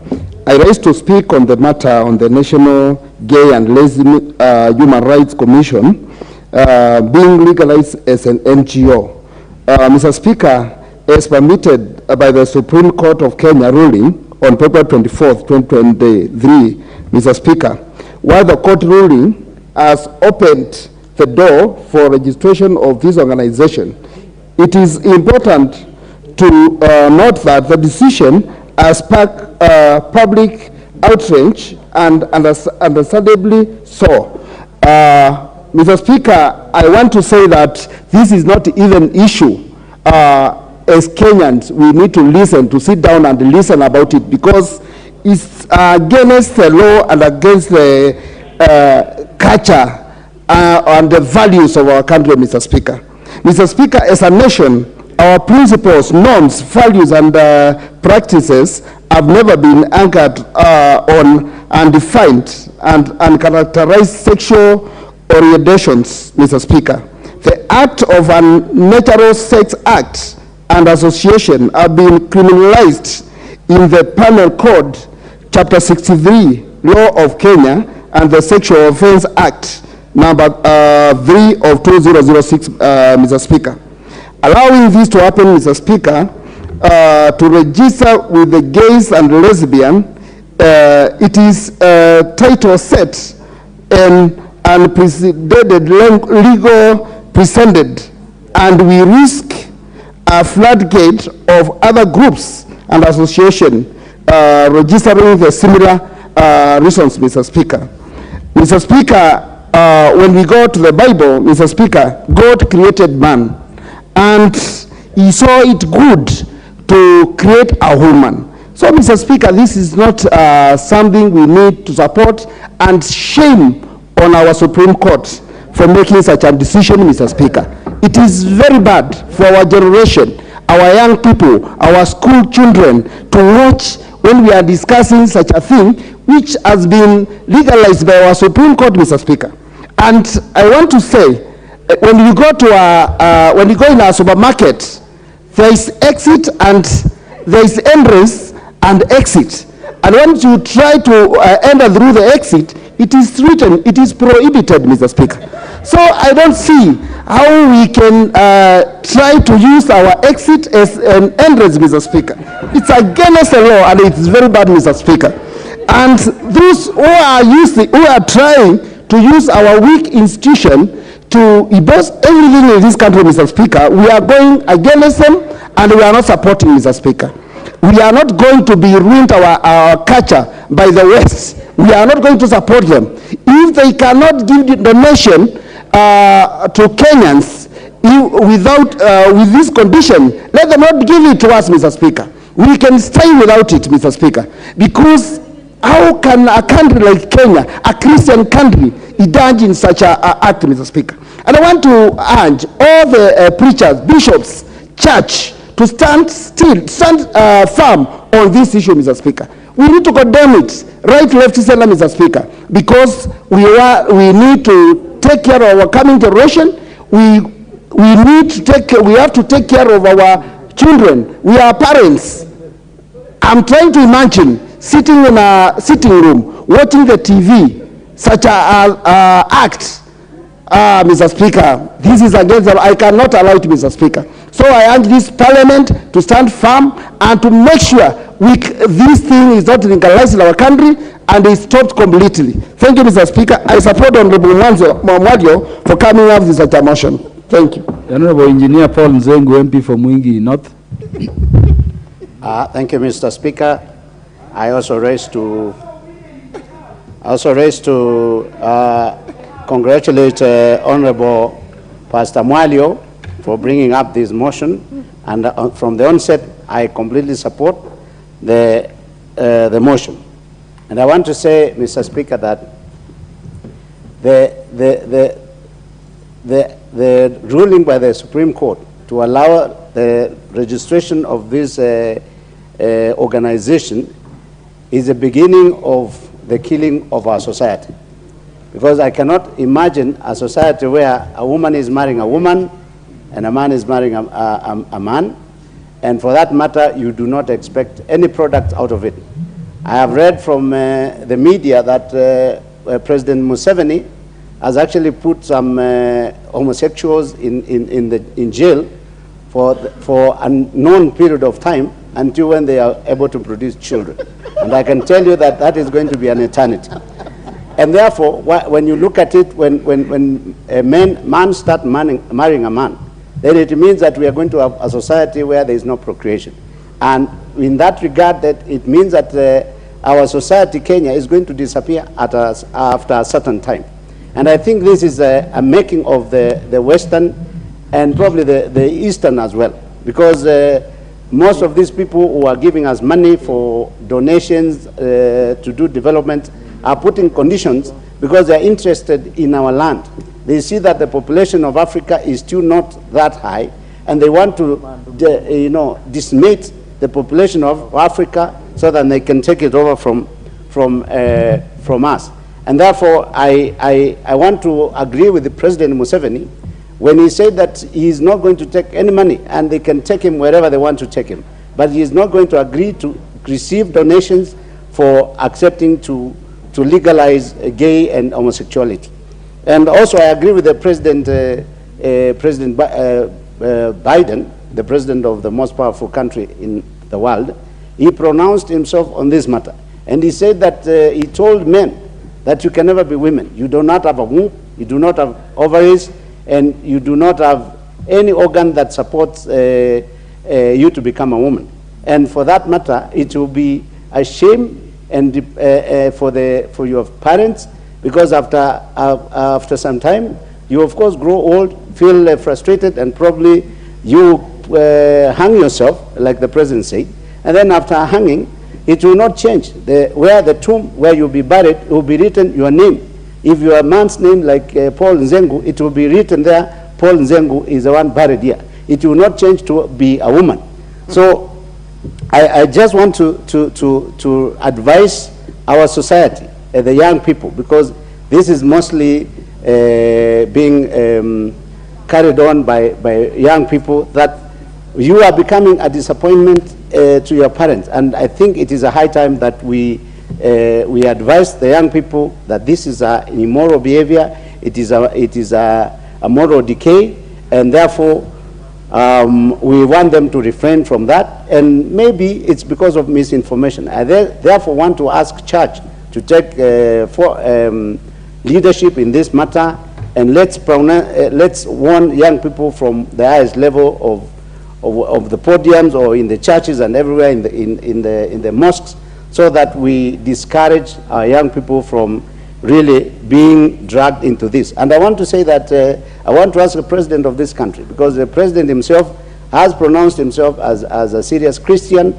I rise to speak on the matter on the National Gay and Lesbian Human Rights Commission being legalized as an NGO. Mr. Speaker, as permitted by the Supreme Court of Kenya ruling on February 24th, 2023, Mr. Speaker, while the court ruling has opened the door for registration of this organization, it is important to note that the decision has sparked public outrage, and understandably so. Mr. Speaker, I want to say that this is not even an issue. As Kenyans, we need to listen, to sit down and listen about it, because it's against the law and against the culture and the values of our country, Mr. Speaker. Mr. Speaker, as a nation, our principles, norms, values, and practices have never been anchored on and defined and characterized sexual orientations, Mr. Speaker. The act of unnatural sex acts and association have been criminalized in the Penal Code, Chapter 63, Law of Kenya, and the Sexual Offense Act, number 3 of 2006, Mr. Speaker. Allowing this to happen, Mr. Speaker, to register with the gays and lesbian, it is title set and unprecedented legal precedent, and we risk a floodgate of other groups and associations registering the similar reasons, Mr. Speaker. Mr. Speaker, when we go to the Bible, Mr. Speaker, God created man, and he saw it good to create a woman. So, Mr. Speaker, this is not something we need to support, and shame on our Supreme Court for making such a decision, Mr. Speaker. It is very bad for our generation, our young people, our school children to watch when we are discussing such a thing which has been legalized by our Supreme Court, Mr. Speaker. And I want to say, when you go to when you go in a supermarket, there is exit and there is entrance and exit. And when you try to enter through the exit, it is written, it is prohibited, Mr. Speaker. So I don't see how we can try to use our exit as an entrance, Mr. Speaker. It's against the law, and it's very bad, Mr. Speaker. And those who are trying to use our weak institution to impose everything in this country, Mr. Speaker, we are going against them, and we are not supporting, Mr. Speaker. We are not going to be ruined our culture by the West. We are not going to support them. If they cannot give the donation to Kenyans with this condition, let them not give it to us, Mr. Speaker. We can stay without it, Mr. Speaker, because how can a country like Kenya, a Christian country, indulge in such an act, Mr. Speaker? And I want to urge all the preachers, bishops, church, to stand firm on this issue, Mr. Speaker. We need to condemn it, right, left, center, Mr. Speaker, because we need to take care of our coming generation. We have to take care of our children. We are parents. I'm trying to imagine sitting in a sitting room, watching the TV, such an act. Mr. Speaker, this is against the law. I cannot allow it, Mr. Speaker. So I urge this Parliament to stand firm and to make sure this thing is not legalized in our country and is stopped completely. Thank you, Mr. Speaker. I support Honorable Mwadio for coming up with such a motion. Thank you. Honorable Engineer Paul Nzengu, MP for Mwingi North. Thank you, Mr. Speaker. I also raise to congratulate Honorable Pastor Mwalio for bringing up this motion, and from the onset, I completely support the motion. And I want to say, Mr. Speaker, that the ruling by the Supreme Court to allow the registration of this organization is the beginning of the killing of our society. Because I cannot imagine a society where a woman is marrying a woman and a man is marrying a man, and for that matter, you do not expect any product out of it. I have read from the media that President Museveni has actually put some homosexuals in jail for a known period of time until when they are able to produce children. And I can tell you that that is going to be an eternity. And therefore, when you look at it, when a man starts marrying a man, then it means that we are going to have a society where there is no procreation. And in that regard, that it means that our society, Kenya, is going to disappear after a certain time. And I think this is a making of the Western and probably the Eastern as well. Because most of these people who are giving us money for donations to do development are putting conditions because they are interested in our land. They see that the population of Africa is still not that high, and they want to decimate the population of Africa so that they can take it over from us. And therefore, I want to agree with the President Museveni when he said that he is not going to take any money and they can take him wherever they want to take him. But he is not going to agree to receive donations for accepting to legalize gay and homosexuality. And also I agree with the President Biden, the president of the most powerful country in the world. He pronounced himself on this matter. And he said that he told men that you can never be women. You do not have a womb, you do not have ovaries, and you do not have any organ that supports you to become a woman. And for that matter, it will be a shame and for your parents, because after some time, you of course grow old, feel frustrated, and probably you hang yourself, like the president said. And then after hanging, it will not change. Where the tomb where you'll be buried, it will be written your name. If you are a man's name like Paul Nzengu, it will be written there, Paul Nzengu is the one buried here. It will not change to be a woman. So I just want to advise our society, the young people, because this is mostly being carried on by young people, that you are becoming a disappointment to your parents. And I think it is a high time that we advise the young people that this is an immoral behavior, it is a moral decay, and therefore we want them to refrain from that. And maybe it's because of misinformation. I therefore want to ask church to take leadership in this matter, and let's warn young people from the highest level of the podiums or in the churches and everywhere in the mosques, so that we discourage our young people from really being dragged into this. And I want to say that I want to ask the president of this country, because the president himself has pronounced himself as a serious Christian,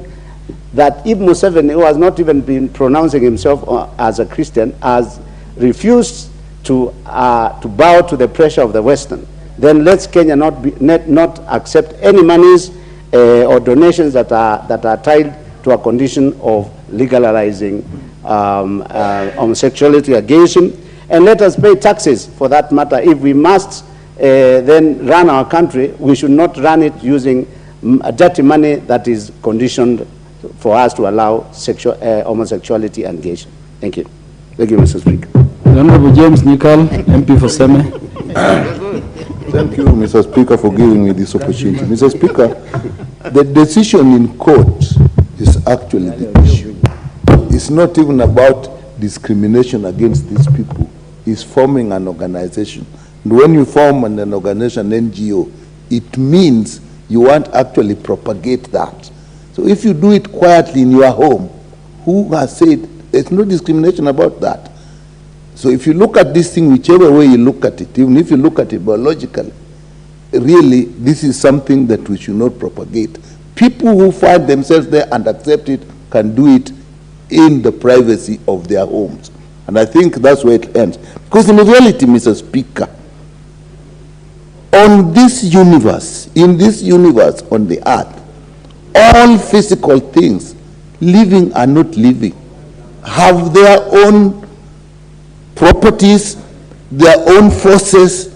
that if Museveni, who has not even been pronouncing himself as a Christian, has refused to bow to the pressure of the Western, then let's Kenya not accept any monies or donations that are tied to a condition of legalizing homosexuality or gayism, and let us pay taxes for that matter. If we must then run our country, we should not run it using dirty money that is conditioned for us to allow homosexuality and gayism. Thank you. Thank you, Mr. Speaker. The Honorable James Nikal, MP for Seme. Thank you, Mr. Speaker, for giving me this opportunity. Mr. Speaker, the decision in court is actually the issue. It's not even about discrimination against these people. It's forming an organization. And when you form an organization, NGO, it means you want to actually propagate that. So if you do it quietly in your home, who has said there's no discrimination about that? So if you look at this thing, whichever way you look at it, even if you look at it biologically, really, this is something that we should not propagate. People who find themselves there and accept it can do it in the privacy of their homes. And I think that's where it ends. Because in reality, Mr. Speaker, on this universe, in this universe on the earth, all physical things, living and not living, have their own properties, their own forces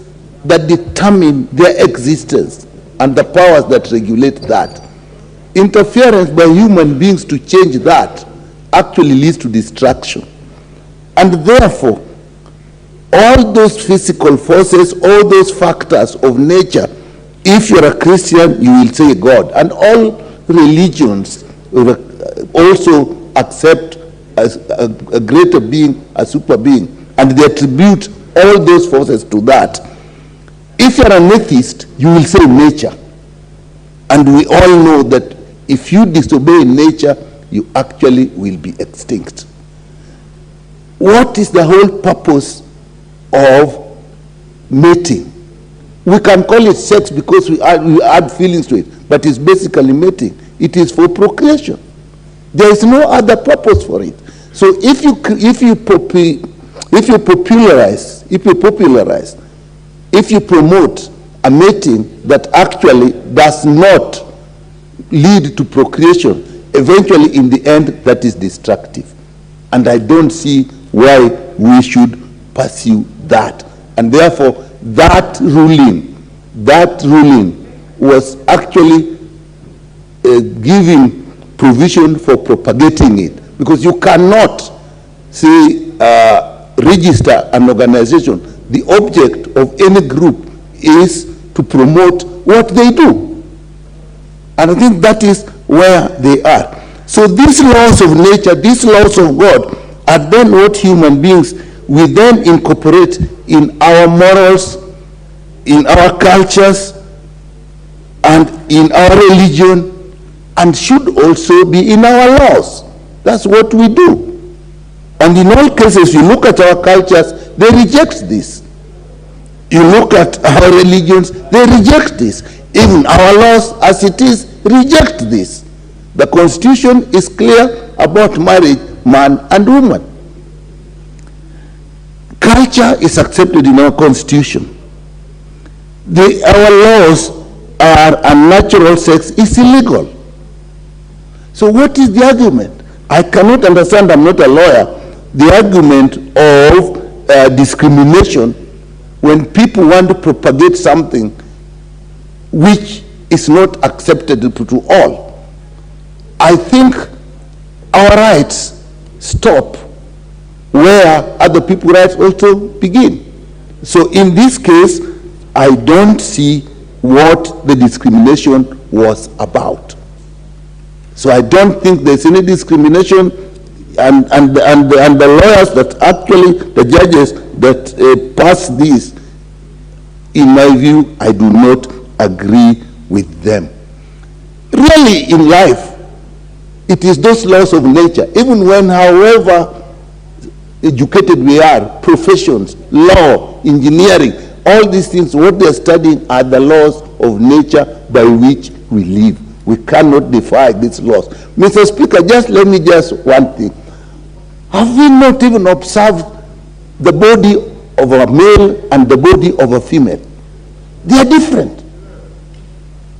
that determine their existence and the powers that regulate that. Interference by human beings to change that actually leads to destruction. And therefore, all those physical forces, all those factors of nature, if you're a Christian, you will say God. And all religions also accept as a greater being, a super being, and they attribute all those forces to that. If you're an atheist, you will say nature. And we all know that if you disobey nature, you actually will be extinct. What is the whole purpose of mating? We can call it sex because we add feelings to it, but it's basically mating. It is for procreation. There is no other purpose for it. So if you promote a mating that actually does not lead to procreation, eventually in the end that is destructive. And I don't see why we should pursue that. And therefore that ruling was actually giving provision for propagating it, because you cannot say register an organization. The object of any group is to promote what they do. And I think that is where they are. So these laws of nature, these laws of God, are then what human beings we then incorporate in our morals, in our cultures, and in our religion, and should also be in our laws. That's what we do. And in all cases, you look at our cultures, they reject this. You look at our religions, they reject this. Even our laws, as it is, reject this. The Constitution is clear about marriage, man and woman. Culture is accepted in our Constitution. Our laws are unnatural sex is illegal. So what is the argument? I cannot understand, I'm not a lawyer, the argument of discrimination when people want to propagate something which is not acceptable to all. I think our rights stop where other people's rights also begin. So in this case, I don't see what the discrimination was about. So I don't think there's any discrimination, and the lawyers that actually, the judges that passed this, in my view, I do not agree with them. Really, in life, it is those laws of nature, even when, however educated we are, professions, law, engineering, all these things, what they are studying are the laws of nature by which we live. We cannot defy these laws. Mr. Speaker, just let me just one thing. Have we not even observed the body of a male and the body of a female? They are different.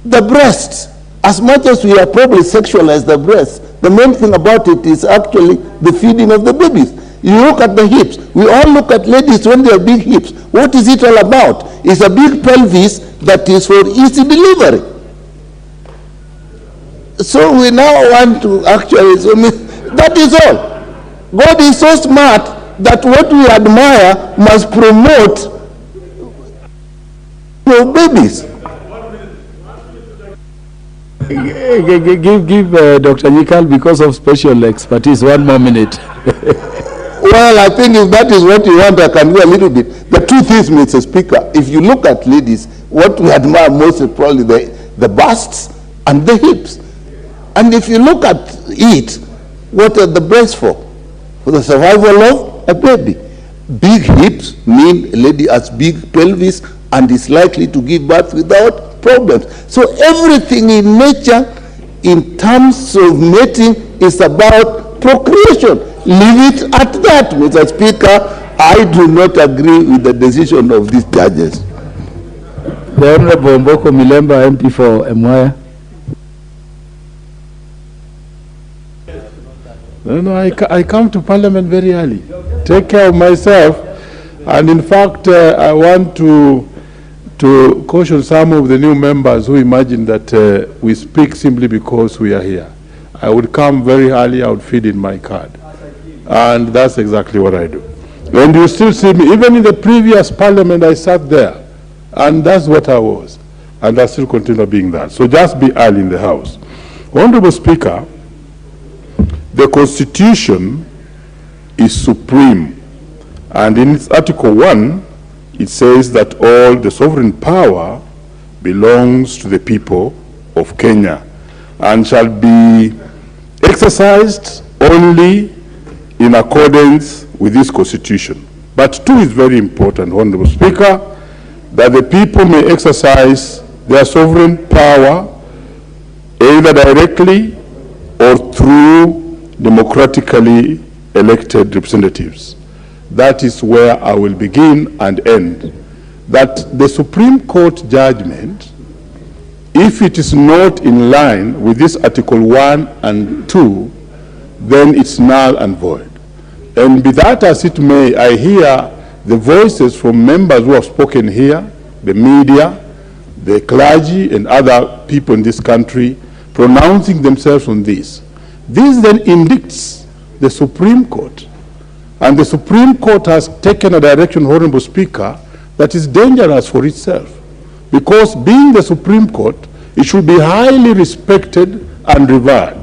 The breasts, as much as we are probably sexualized the breasts, the main thing about it is actually the feeding of the babies. You look at the hips. We all look at ladies when they have big hips. What is it all about? It's a big pelvis that is for easy delivery. So we now want to actually, that is all. God is so smart that what we admire must promote babies. Give Dr. Nyikal, because of special expertise, 1 more minute. Well, I think if that is what you want, I can do a little bit. The truth is, Mr. Speaker, if you look at ladies, what we admire most is probably the busts and the hips. And if you look at it, what are the breasts for? For the survival of a baby. Big hips mean a lady has big pelvis and is likely to give birth without problems. So everything in nature, in terms of mating, is about procreation. Leave it at that, Mr. Speaker. I do not agree with the decision of these judges. The Honorable Mboko Milemba, MP for Mwea. No, I come to Parliament very early. Take care of myself. And in fact, I want to caution some of the new members who imagine that we speak simply because we are here. I would come very early, I would feed in my card. And that's exactly what I do. And you still see me, even in the previous parliament, I sat there. And that's what I was. And I still continue being that. So just be early in the House. Honorable Speaker, the Constitution is supreme. And in its Article 1, it says that all the sovereign power belongs to the people of Kenya and shall be exercised only in accordance with this Constitution. But two is very important, Honorable Speaker, that the people may exercise their sovereign power either directly or through democratically elected representatives. That is where I will begin and end. That the Supreme Court judgment, if it is not in line with this Article 1 and 2, then it's null and void. And be that as it may, I hear the voices from members who have spoken here, the media, the clergy, and other people in this country pronouncing themselves on this. This then indicts the Supreme Court. And the Supreme Court has taken a direction, Honorable Speaker, that is dangerous for itself. Because being the Supreme Court, it should be highly respected and revered.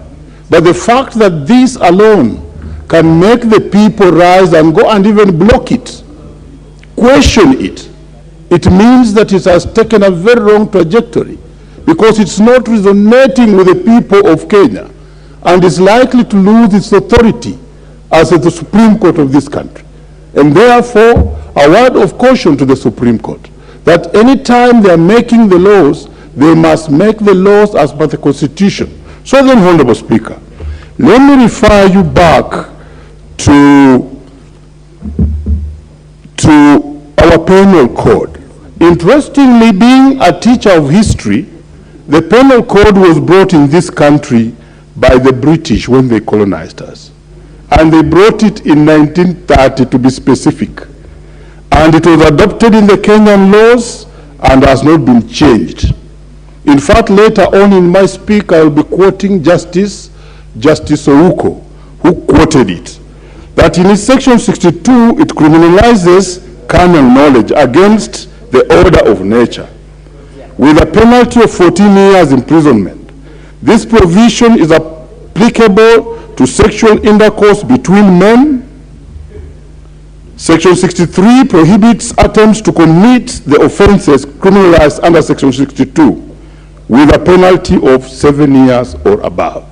But the fact that this alone can make the people rise and go and even block it, question it, it means that it has taken a very wrong trajectory because it's not resonating with the people of Kenya and is likely to lose its authority as the Supreme Court of this country. And therefore, a word of caution to the Supreme Court, that any time they are making the laws, they must make the laws as per the Constitution. So then, Honorable Speaker, let me refer you back to our penal code. Interestingly, being a teacher of history, the penal code was brought in this country by the British when they colonized us. And they brought it in 1930 to be specific. And it was adopted in the Kenyan laws and has not been changed. In fact, later on in my speak, I will be quoting Justice Ouko, who quoted it. That in its section 62, it criminalizes carnal knowledge against the order of nature, with a penalty of 14 years imprisonment. This provision is applicable to sexual intercourse between men. Section 63 prohibits attempts to commit the offenses criminalized under Section 62 with a penalty of 7 years or above.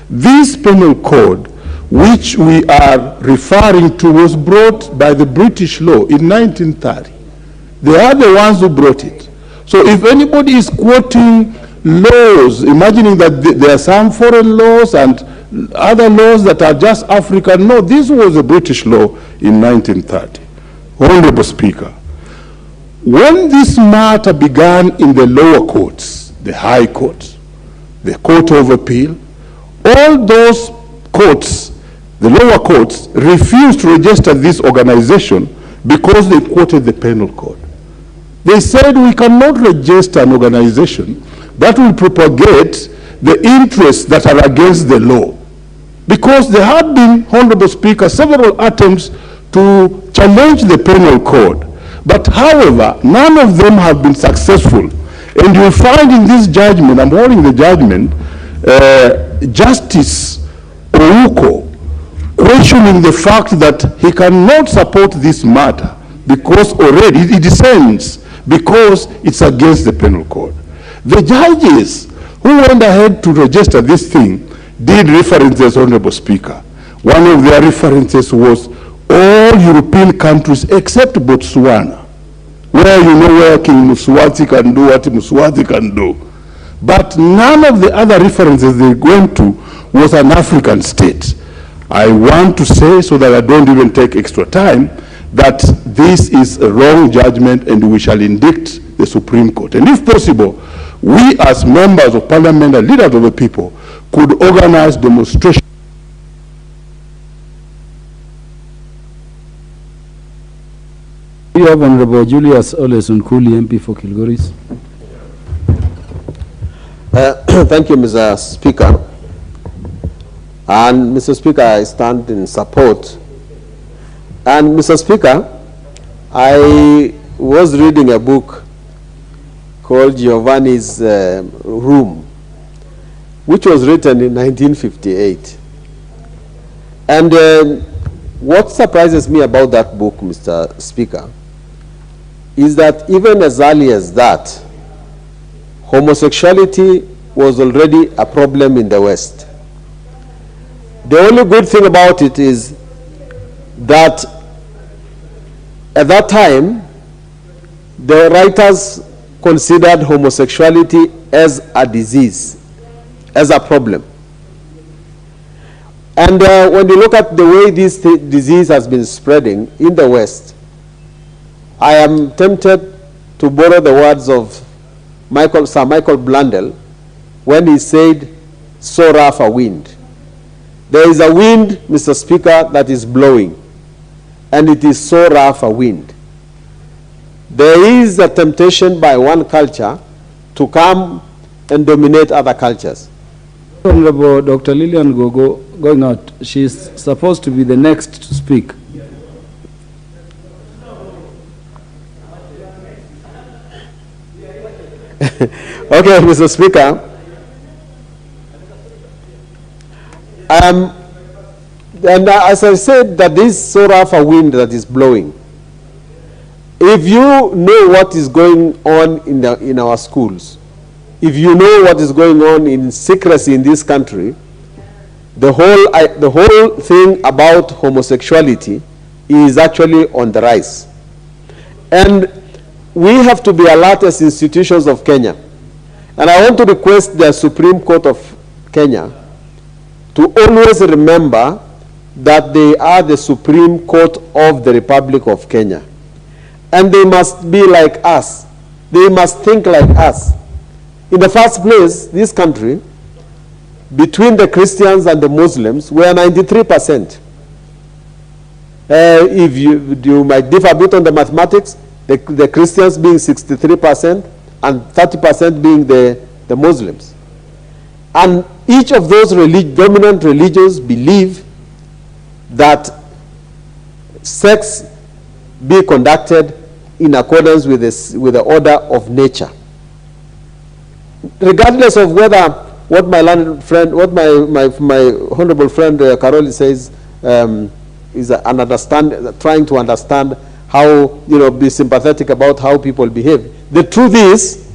This penal code, which we are referring to, was brought by the British law in 1930. They are the ones who brought it. So if anybody is quoting laws, imagining that there are some foreign laws and other laws that are just African, no, this was a British law in 1930. Honorable Speaker, when this matter began in the lower courts, the High Court, the Court of Appeal, all those courts, the lower courts, refused to register this organization because they quoted the penal code. They said we cannot register an organization that will propagate the interests that are against the law. Because there had been, Honorable Speaker, several attempts to challenge the penal code. But however, none of them have been successful. And you'll find in this judgment, I'm holding the judgment, Justice Ouko questioning the fact that he cannot support this matter because already it dissents because it's against the penal code. The judges who went ahead to register this thing did references, Honorable Speaker. One of their references was all European countries except Botswana, where you know where King Mswati can do what Mswati can do. But none of the other references they went to was an African state. I want to say, so that I don't even take extra time, that this is a wrong judgment and we shall indict the Supreme Court. And if possible, we as members of Parliament and leaders of the people could organize demonstrations. We have Honorable Julius Oleson Kuli, MP for Kilgoris. Thank you, Mr. Speaker. And Mr. Speaker, I stand in support. And Mr. Speaker, I was reading a book called Giovanni's Room, which was written in 1958. And what surprises me about that book, Mr. Speaker, is that even as early as that, homosexuality was already a problem in the West. The only good thing about it is that at that time, the writers considered homosexuality as a disease, as a problem. And when you look at the way this disease has been spreading in the West, I am tempted to borrow the words of Sir Michael Blundell when he said, "So rough a wind." There is a wind, Mr. Speaker, that is blowing, and it is so rough a wind. There is a temptation by one culture to come and dominate other cultures. Honorable Dr. Lillian Gogo going out. She's supposed to be the next to speak. Okay, Mr. Speaker. And as I said, that this so rough a wind that is blowing, if you know what is going on in our schools, if you know what is going on in secrecy in this country, the whole thing about homosexuality is actually on the rise. And we have to be alert as institutions of Kenya. And I want to request the Supreme Court of Kenya to always remember that they are the Supreme Court of the Republic of Kenya. And they must be like us. They must think like us. In the first place, this country, between the Christians and the Muslims, we are 93%. If you might differ a bit on the mathematics, the Christians being 63% and 30% being the Muslims. And each of those dominant religions believe that sex be conducted in accordance with the order of nature. Regardless of whether what my learned friend, what my honorable friend Karoli says is trying to understand how, be sympathetic about how people behave. The truth is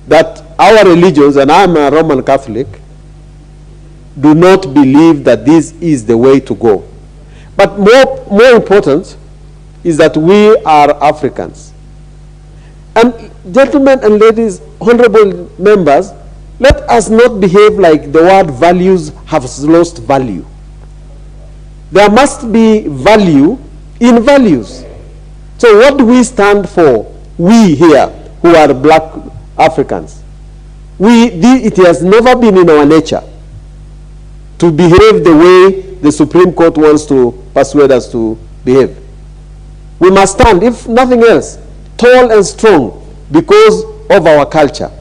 that our religions, and I'm a Roman Catholic, do not believe that this is the way to go. But more important is that we are Africans. And gentlemen and ladies, honorable members, let us not behave like the word values has lost value. There must be value in values. So what do we stand for, we here who are black Africans? It has never been in our nature to behave the way the Supreme Court wants to persuade us to behave. We must stand, if nothing else, tall and strong because of our culture.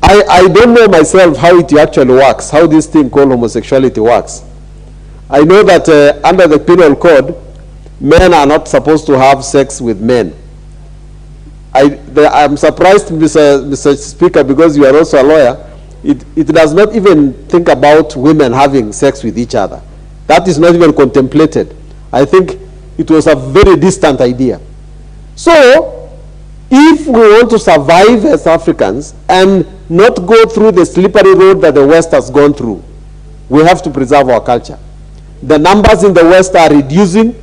I don't know myself how it actually works, how this thing called homosexuality works. I know that under the penal code, men are not supposed to have sex with men. I'm surprised, Mr. Speaker, because you are also a lawyer, it does not even think about women having sex with each other. That is not even contemplated. I think it was a very distant idea. So, if we want to survive as Africans and not go through the slippery road that the West has gone through, we have to preserve our culture. The numbers in the West are reducing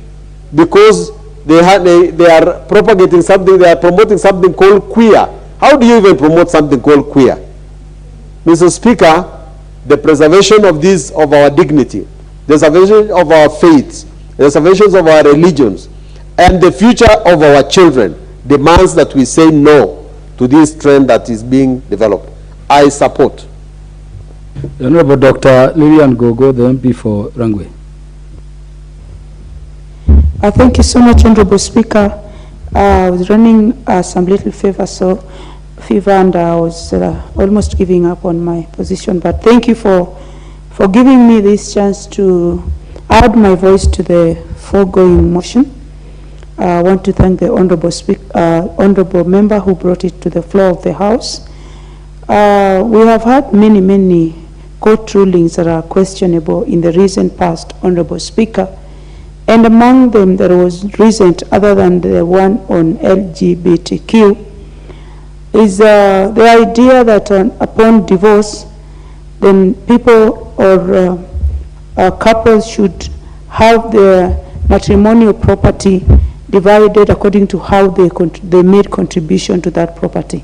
because they are propagating something, they are promoting something called queer. How do you even promote something called queer? Mr. Speaker, the preservation of our dignity, the preservation of our faiths, the preservation of our religions, and the future of our children demands that we say no to this trend that is being developed. I support. The Honorable Dr. Lillian Gogo, the MP for Rangwe. Thank you so much, Honorable Speaker. I was running some little favor, so fever and I was almost giving up on my position. But thank you for giving me this chance to add my voice to the foregoing motion. I want to thank the honorable member who brought it to the floor of the House. We have had many court rulings that are questionable in the recent past, Honorable Speaker, and among them there was recent, other than the one on LGBTQ, is the idea that upon divorce, then people or couples should have their matrimonial property divided according to how they made contribution to that property.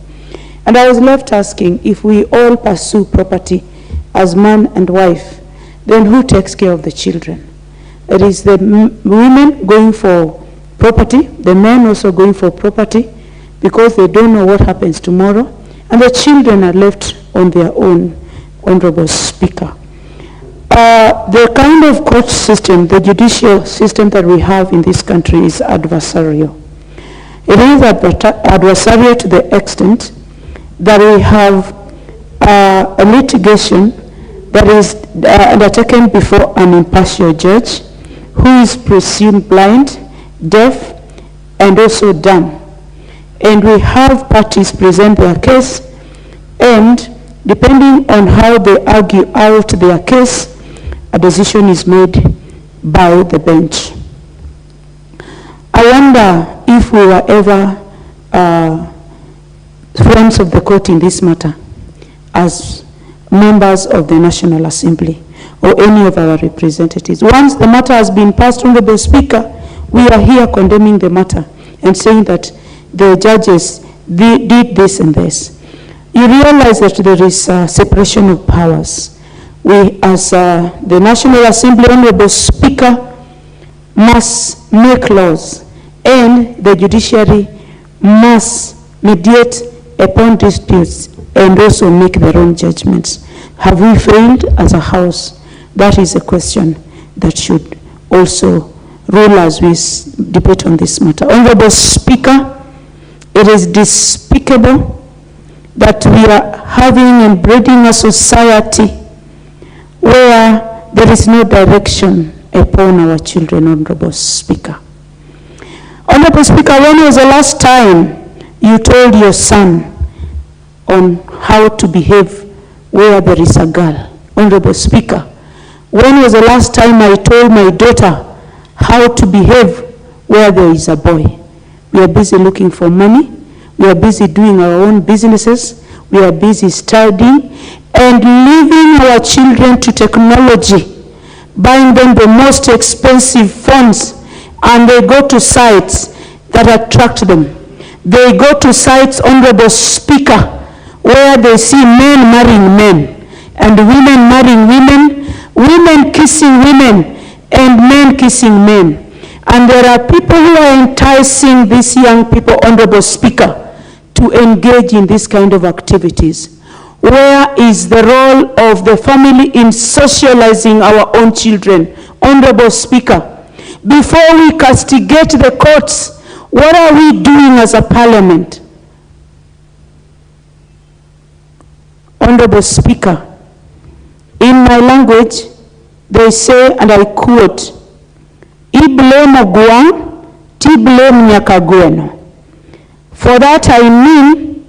And I was left asking, if we all pursue property as man and wife, then who takes care of the children? It is the women going for property, the men also going for property, because they don't know what happens tomorrow, and the children are left on their own, Honorable Speaker. The kind of court system, the judicial system that we have in this country is adversarial. It is adversarial to the extent that we have a litigation that is undertaken before an impartial judge who is presumed blind, deaf, and also dumb. And we have parties present their case, and depending on how they argue out their case, a decision is made by the bench. I wonder if we were ever friends of the court in this matter as members of the National Assembly or any of our representatives. Once the matter has been passed, Honorable Speaker, we are here condemning the matter and saying that the judges did this and this. You realize that there is separation of powers. We, as the National Assembly, Honorable Speaker, must make laws, and the judiciary must mediate upon disputes and also make their own judgments. Have we failed as a House? That is a question that should also rule as we debate on this matter. Honorable Speaker, it is despicable that we are having and breeding a society where there is no direction upon our children, Honorable Speaker. Honorable Speaker, when was the last time you told your son on how to behave where there is a girl? Honorable Speaker, when was the last time I told my daughter how to behave where there is a boy? We are busy looking for money. We are busy doing our own businesses. We are busy studying and leaving our children to technology, buying them the most expensive phones, and they go to sites that attract them. They go to sites, Honorable Speaker, where they see men marrying men and women marrying women, women kissing women, and men kissing men. And there are people who are enticing these young people, Honorable Speaker, to engage in this kind of activities. Where is the role of the family in socializing our own children? Honorable Speaker, before we castigate the courts, what are we doing as a parliament? Honorable Speaker, in my language, they say, and I quote, "Iblemo guang, tiblem nyakagweno." For that I mean,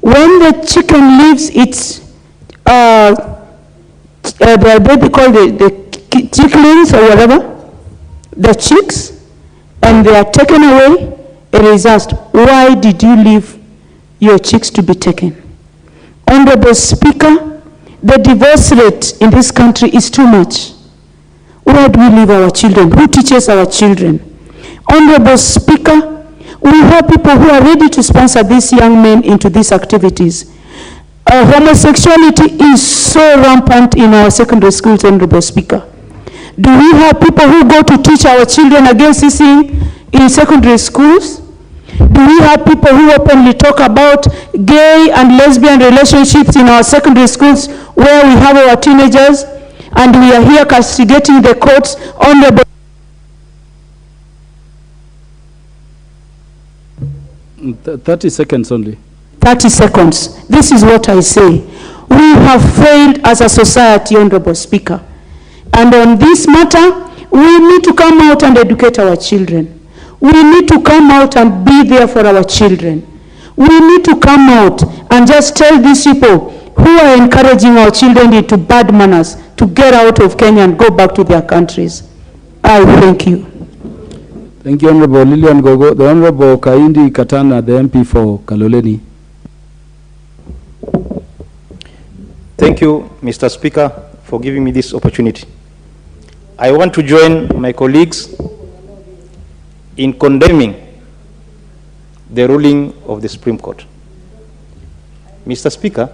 when the chicken leaves its, they call the chicklings or whatever, the chicks, and they are taken away, it is asked, why did you leave your chicks to be taken? Honorable Speaker, the divorce rate in this country is too much. Where do we leave our children? Who teaches our children? Honorable Speaker, we have people who are ready to sponsor these young men into these activities. Homosexuality is so rampant in our secondary schools, Honorable Speaker. Do we have people who go to teach our children against this thing in secondary schools? Do we have people who openly talk about gay and lesbian relationships in our secondary schools where we have our teenagers, and we are here castigating the courts? Honorable 30 seconds only. 30 seconds. This is what I say. We have failed as a society, Honorable Speaker. And on this matter, we need to come out and educate our children. We need to come out and be there for our children. We need to come out and just tell these people who are encouraging our children into bad manners to get out of Kenya and go back to their countries. I thank you. Thank you, Honorable Lilian Gogo. The Honorable Kaindi Katana, the MP for Kaloleni. Thank you, Mr. Speaker, for giving me this opportunity. I want to join my colleagues in condemning the ruling of the Supreme Court. Mr. Speaker,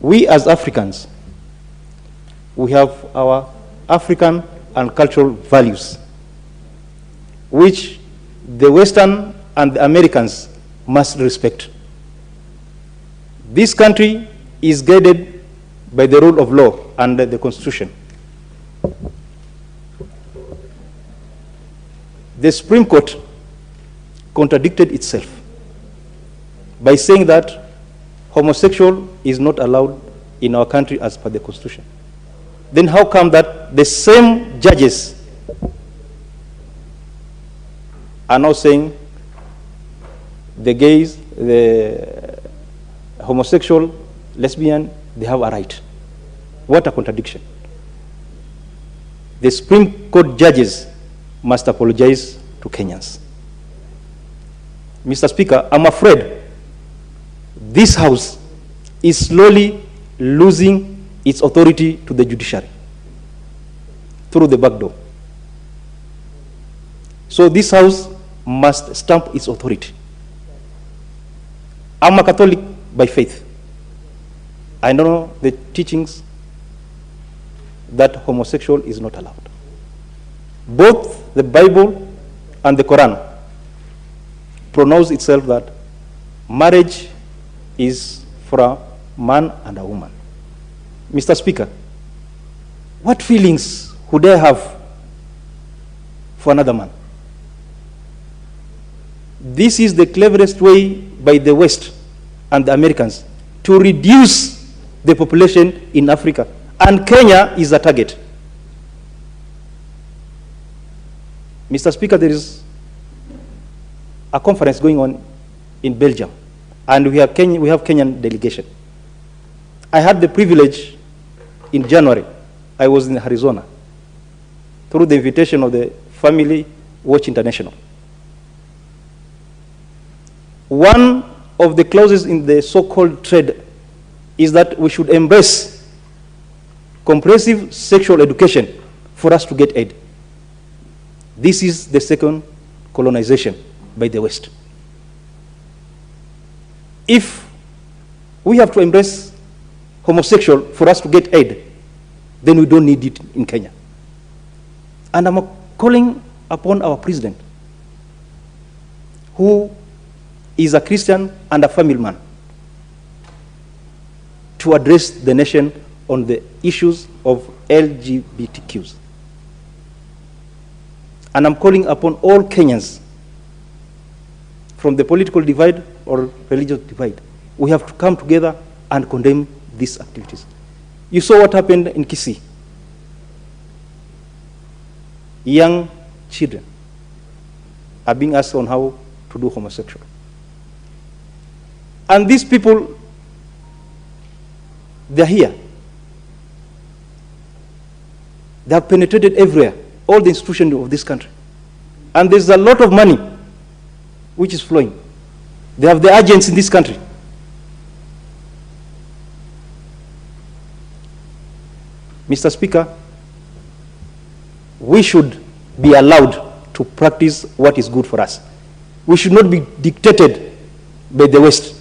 we as Africans, we have our African and cultural values, which the Western and the Americans must respect. This country is guided by the rule of law and the Constitution. The Supreme Court contradicted itself by saying that homosexual is not allowed in our country as per the Constitution. Then how come that the same judges are now saying the gays, the homosexual, lesbian, they have a right? What a contradiction. The Supreme Court judges must apologize to Kenyans. Mr. Speaker, I'm afraid this House is slowly losing its authority to the judiciary through the back door. So this House must stamp its authority. I'm a Catholic by faith. I know the teachings that homosexual is not allowed. Both the Bible and the Quran pronounce itself that marriage is for a man and a woman. Mr. Speaker, what feelings would I have for another man? This is the cleverest way by the West and the Americans to reduce the population in Africa, and Kenya is a target. Mr. Speaker, there is a conference going on in Belgium, and we have Kenyan delegation. I had the privilege in January, I was in Arizona, through the invitation of the Family Watch International. One of the clauses in the so-called trade is that we should embrace comprehensive sexual education for us to get aid. This is the second colonization by the West. If we have to embrace homosexual for us to get aid, then we don't need it in Kenya. And I'm calling upon our president, who is a Christian and a family man, to address the nation on the issues of LGBTQs. And I'm calling upon all Kenyans, from the political divide or religious divide, we have to come together and condemn these activities. You saw what happened in Kisii. Young children are being asked on how to do homosexual. And these people, they're here. They have penetrated everywhere, all the institutions of this country. And there's a lot of money which is flowing. They have the agents in this country. Mr. Speaker, we should be allowed to practice what is good for us. We should not be dictated by the West,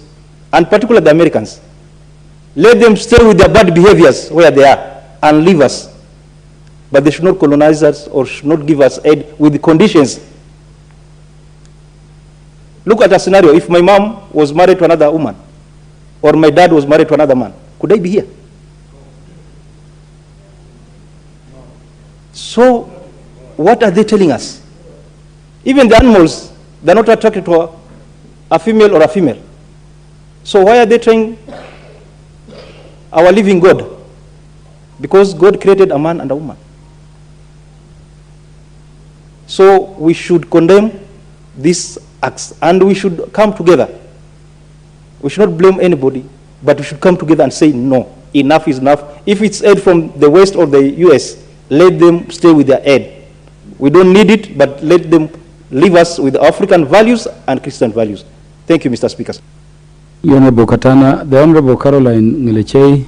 and particularly the Americans. Let them stay with their bad behaviors where they are and leave us. But they should not colonize us or should not give us aid with the conditions. Look at a scenario. If my mom was married to another woman, or my dad was married to another man, could I be here? So, what are they telling us? Even the animals, they're not attracted to a female or a female. So why are they trying our living God? Because God created a man and a woman. So we should condemn these acts and we should come together. We should not blame anybody, but we should come together and say, no, enough is enough. If it's aid from the West or the US, let them stay with their aid. We don't need it, but let them leave us with African values and Christian values. Thank you, Mr. Speaker. Honorable Katana, the Honorable Caroline Ngilechei,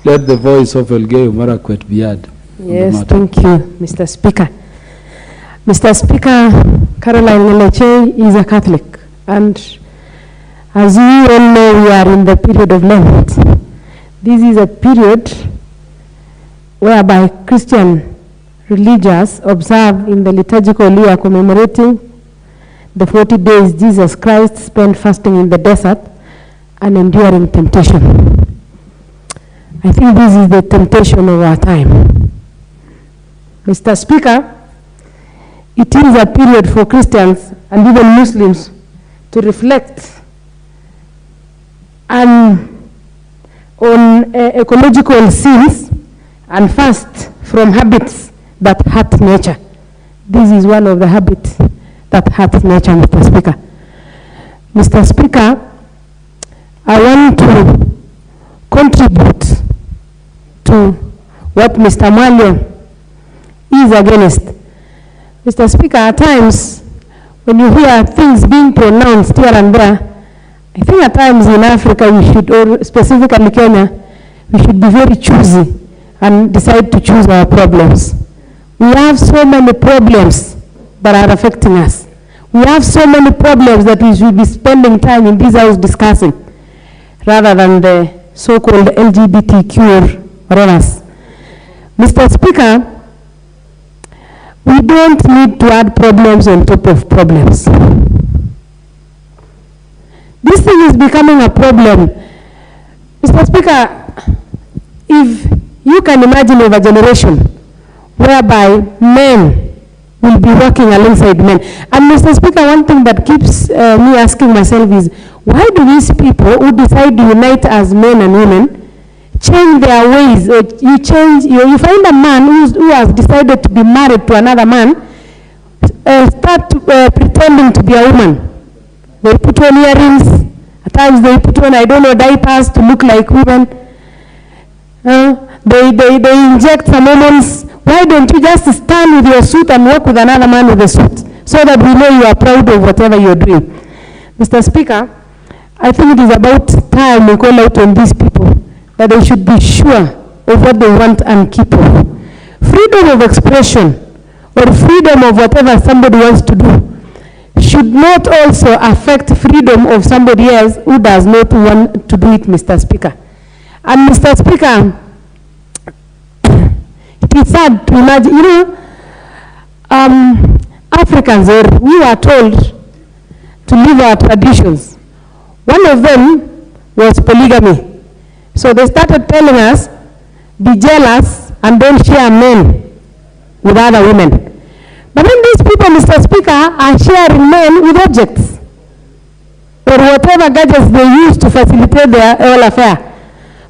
let the voice of Elgeyo Marakwet be heard. Yes, thank you, Mr. Speaker. Mr. Speaker, Caroline Ngilechei is a Catholic, and as you all know, we are in the period of Lent. This is a period whereby Christian religious observe in the liturgical year commemorating the 40 days Jesus Christ spent fasting in the desert and enduring temptation. I think this is the temptation of our time. Mr. Speaker, it is a period for Christians and even Muslims to reflect on ecological sins and fast from habits that hurt nature. This is one of the habits that hurt nature, Mr. Speaker. Mr. Speaker, I want to contribute to what Mr. Mwalio is against. Mr. Speaker, at times, when you hear things being pronounced here and there, I think at times in Africa we should, or specifically Kenya, we should be very choosy and decide to choose our problems. We have so many problems that are affecting us. We have so many problems that we should be spending time in this house discussing, rather than the so-called LGBTQ or others. Mr. Speaker, we don't need to add problems on top of problems. This thing is becoming a problem. Mr. Speaker, if you can imagine of a generation whereby men will be working alongside men. And Mr. Speaker, one thing that keeps me asking myself is, why do these people who decide to unite as men and women change their ways? You find a man who has decided to be married to another man, start pretending to be a woman. They put on earrings, at times they put on, I don't know, diapers to look like women. They inject some hormones. Why don't you just stand with your suit and work with another man with a suit, so that we know you are proud of whatever you're doing? Mr. Speaker, I think it is about time we call out on these people that they should be sure of what they want and keep of. Freedom of expression or freedom of whatever somebody wants to do should not also affect freedom of somebody else who does not want to do it, Mr. Speaker. And Mr. Speaker, it is sad to imagine, you know, Africans, we were told to live our traditions. One of them was polygamy. So they started telling us, be jealous and don't share men with other women. But then these people, Mr. Speaker, are sharing men with objects or whatever gadgets they use to facilitate their whole affair.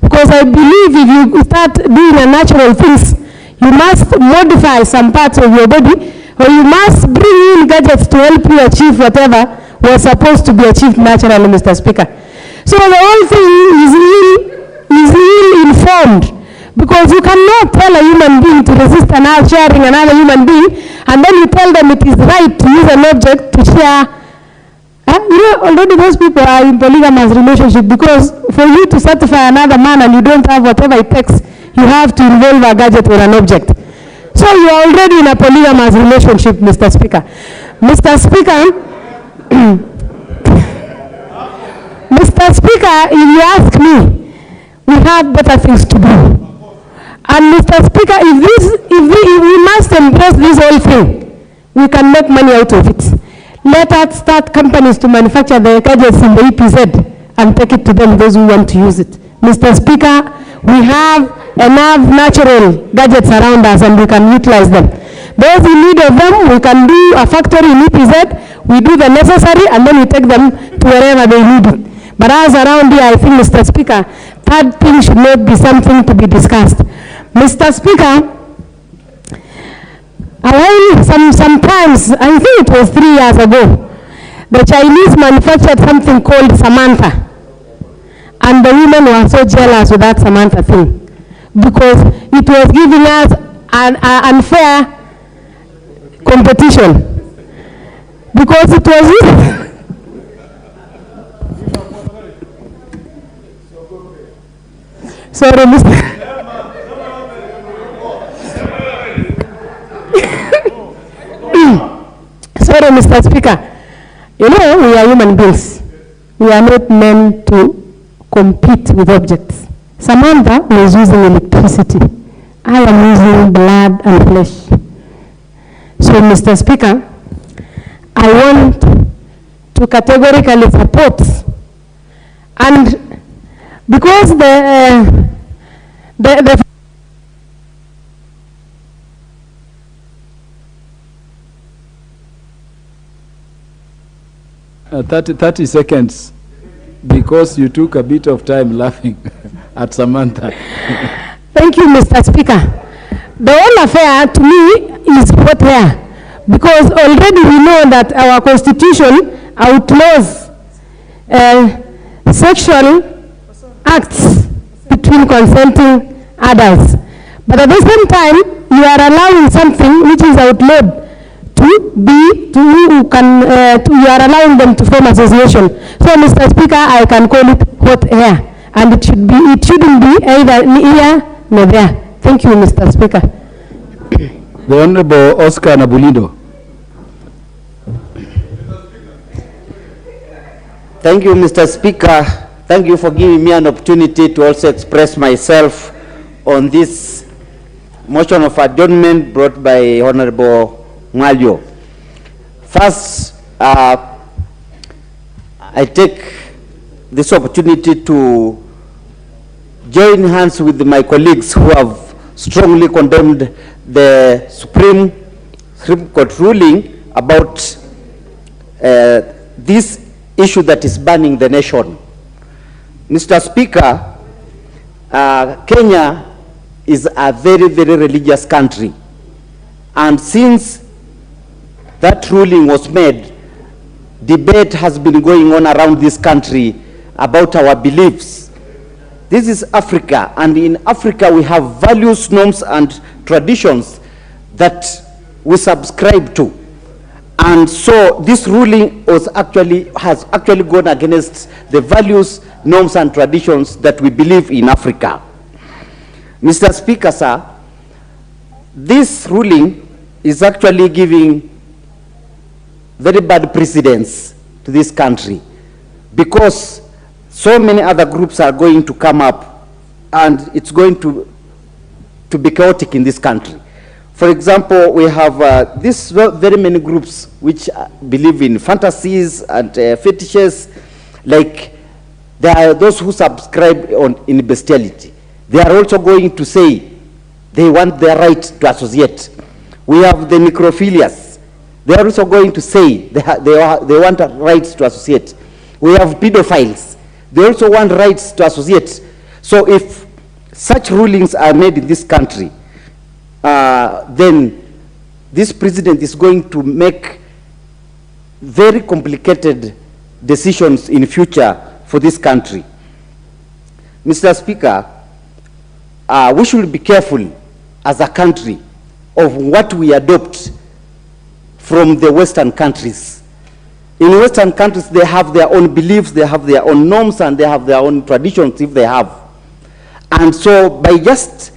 Because I believe if you start doing unnatural things, you must modify some parts of your body, or you must bring in gadgets to help you achieve whatever was supposed to be achieved naturally, Mr. Speaker. So the whole thing is ill-informed, because you cannot tell a human being to resist sharing another human being, and then you tell them it is right to use an object to share. You know, already those people are in polygamous relationship, because for you to satisfy another man and you don't have whatever it takes, you have to involve a gadget or an object. So you are already in a polygamous relationship, Mr. Speaker. Mr. Speaker, Mr. Speaker, if you ask me, we have better things to do. And Mr. Speaker, if we must embrace this whole thing, we can make money out of it. Let us start companies to manufacture the gadgets in the EPZ and take it to them, those who want to use it. Mr. Speaker, we have enough natural gadgets around us and we can utilize them. those in need of them, we can do a factory in EPZ, we do the necessary, and then we take them to wherever they need it. But as around here, I think, Mr. Speaker, third thing should not be something to be discussed. Mr. Speaker, sometimes, I think it was 3 years ago, the Chinese manufactured something called Samantha. And the women were so jealous with that Samantha thing, because it was giving us an unfair competition. Because it was sorry, Mr. Sorry, Mr. Speaker. You know, we are human beings. We are not meant to compete with objects. Samantha was using electricity. I am using blood and flesh. So, Mr. Speaker, I want to categorically support, and because the 30 seconds, because you took a bit of time laughing at Samantha. Thank you, Mr. Speaker. The whole affair to me is what here, because already we know that our constitution outlaws sexual acts between consenting adults. But at the same time, you are allowing something which is outlawed you are allowing them to form association. So, Mr. Speaker, I can call it hot air, and it shouldn't be either here nor there. Thank you, Mr. Speaker. The Honorable Oscar Nabulido. Thank you, Mr. Speaker. Thank you for giving me an opportunity to also express myself on this motion of adjournment brought by Honorable Mwalio. First, I take this opportunity to join hands with my colleagues who have strongly condemned the Supreme Court ruling about this issue that is burning the nation. Mr. Speaker, Kenya is a very, very religious country. And since that ruling was made, debate has been going on around this country about our beliefs. This is Africa, and in Africa we have values, norms, and traditions that we subscribe to. And so this ruling has actually gone against the values, norms, and traditions that we believe in Africa. Mr. Speaker, sir, this ruling is actually giving very bad precedents to this country, because so many other groups are going to come up and it's going to be chaotic in this country. For example, we have these very many groups which believe in fantasies and fetishes, like there are those who subscribe in bestiality. They are also going to say they want their right to associate. We have the necrophilias. They are also going to say they want rights to associate. We have pedophiles. They also want rights to associate. So if such rulings are made in this country, then this president is going to make very complicated decisions in future for this country. Mr. Speaker, we should be careful as a country of what we adopt from the Western countries. In Western countries, they have their own beliefs, they have their own norms, and they have their own traditions if they have. And so by just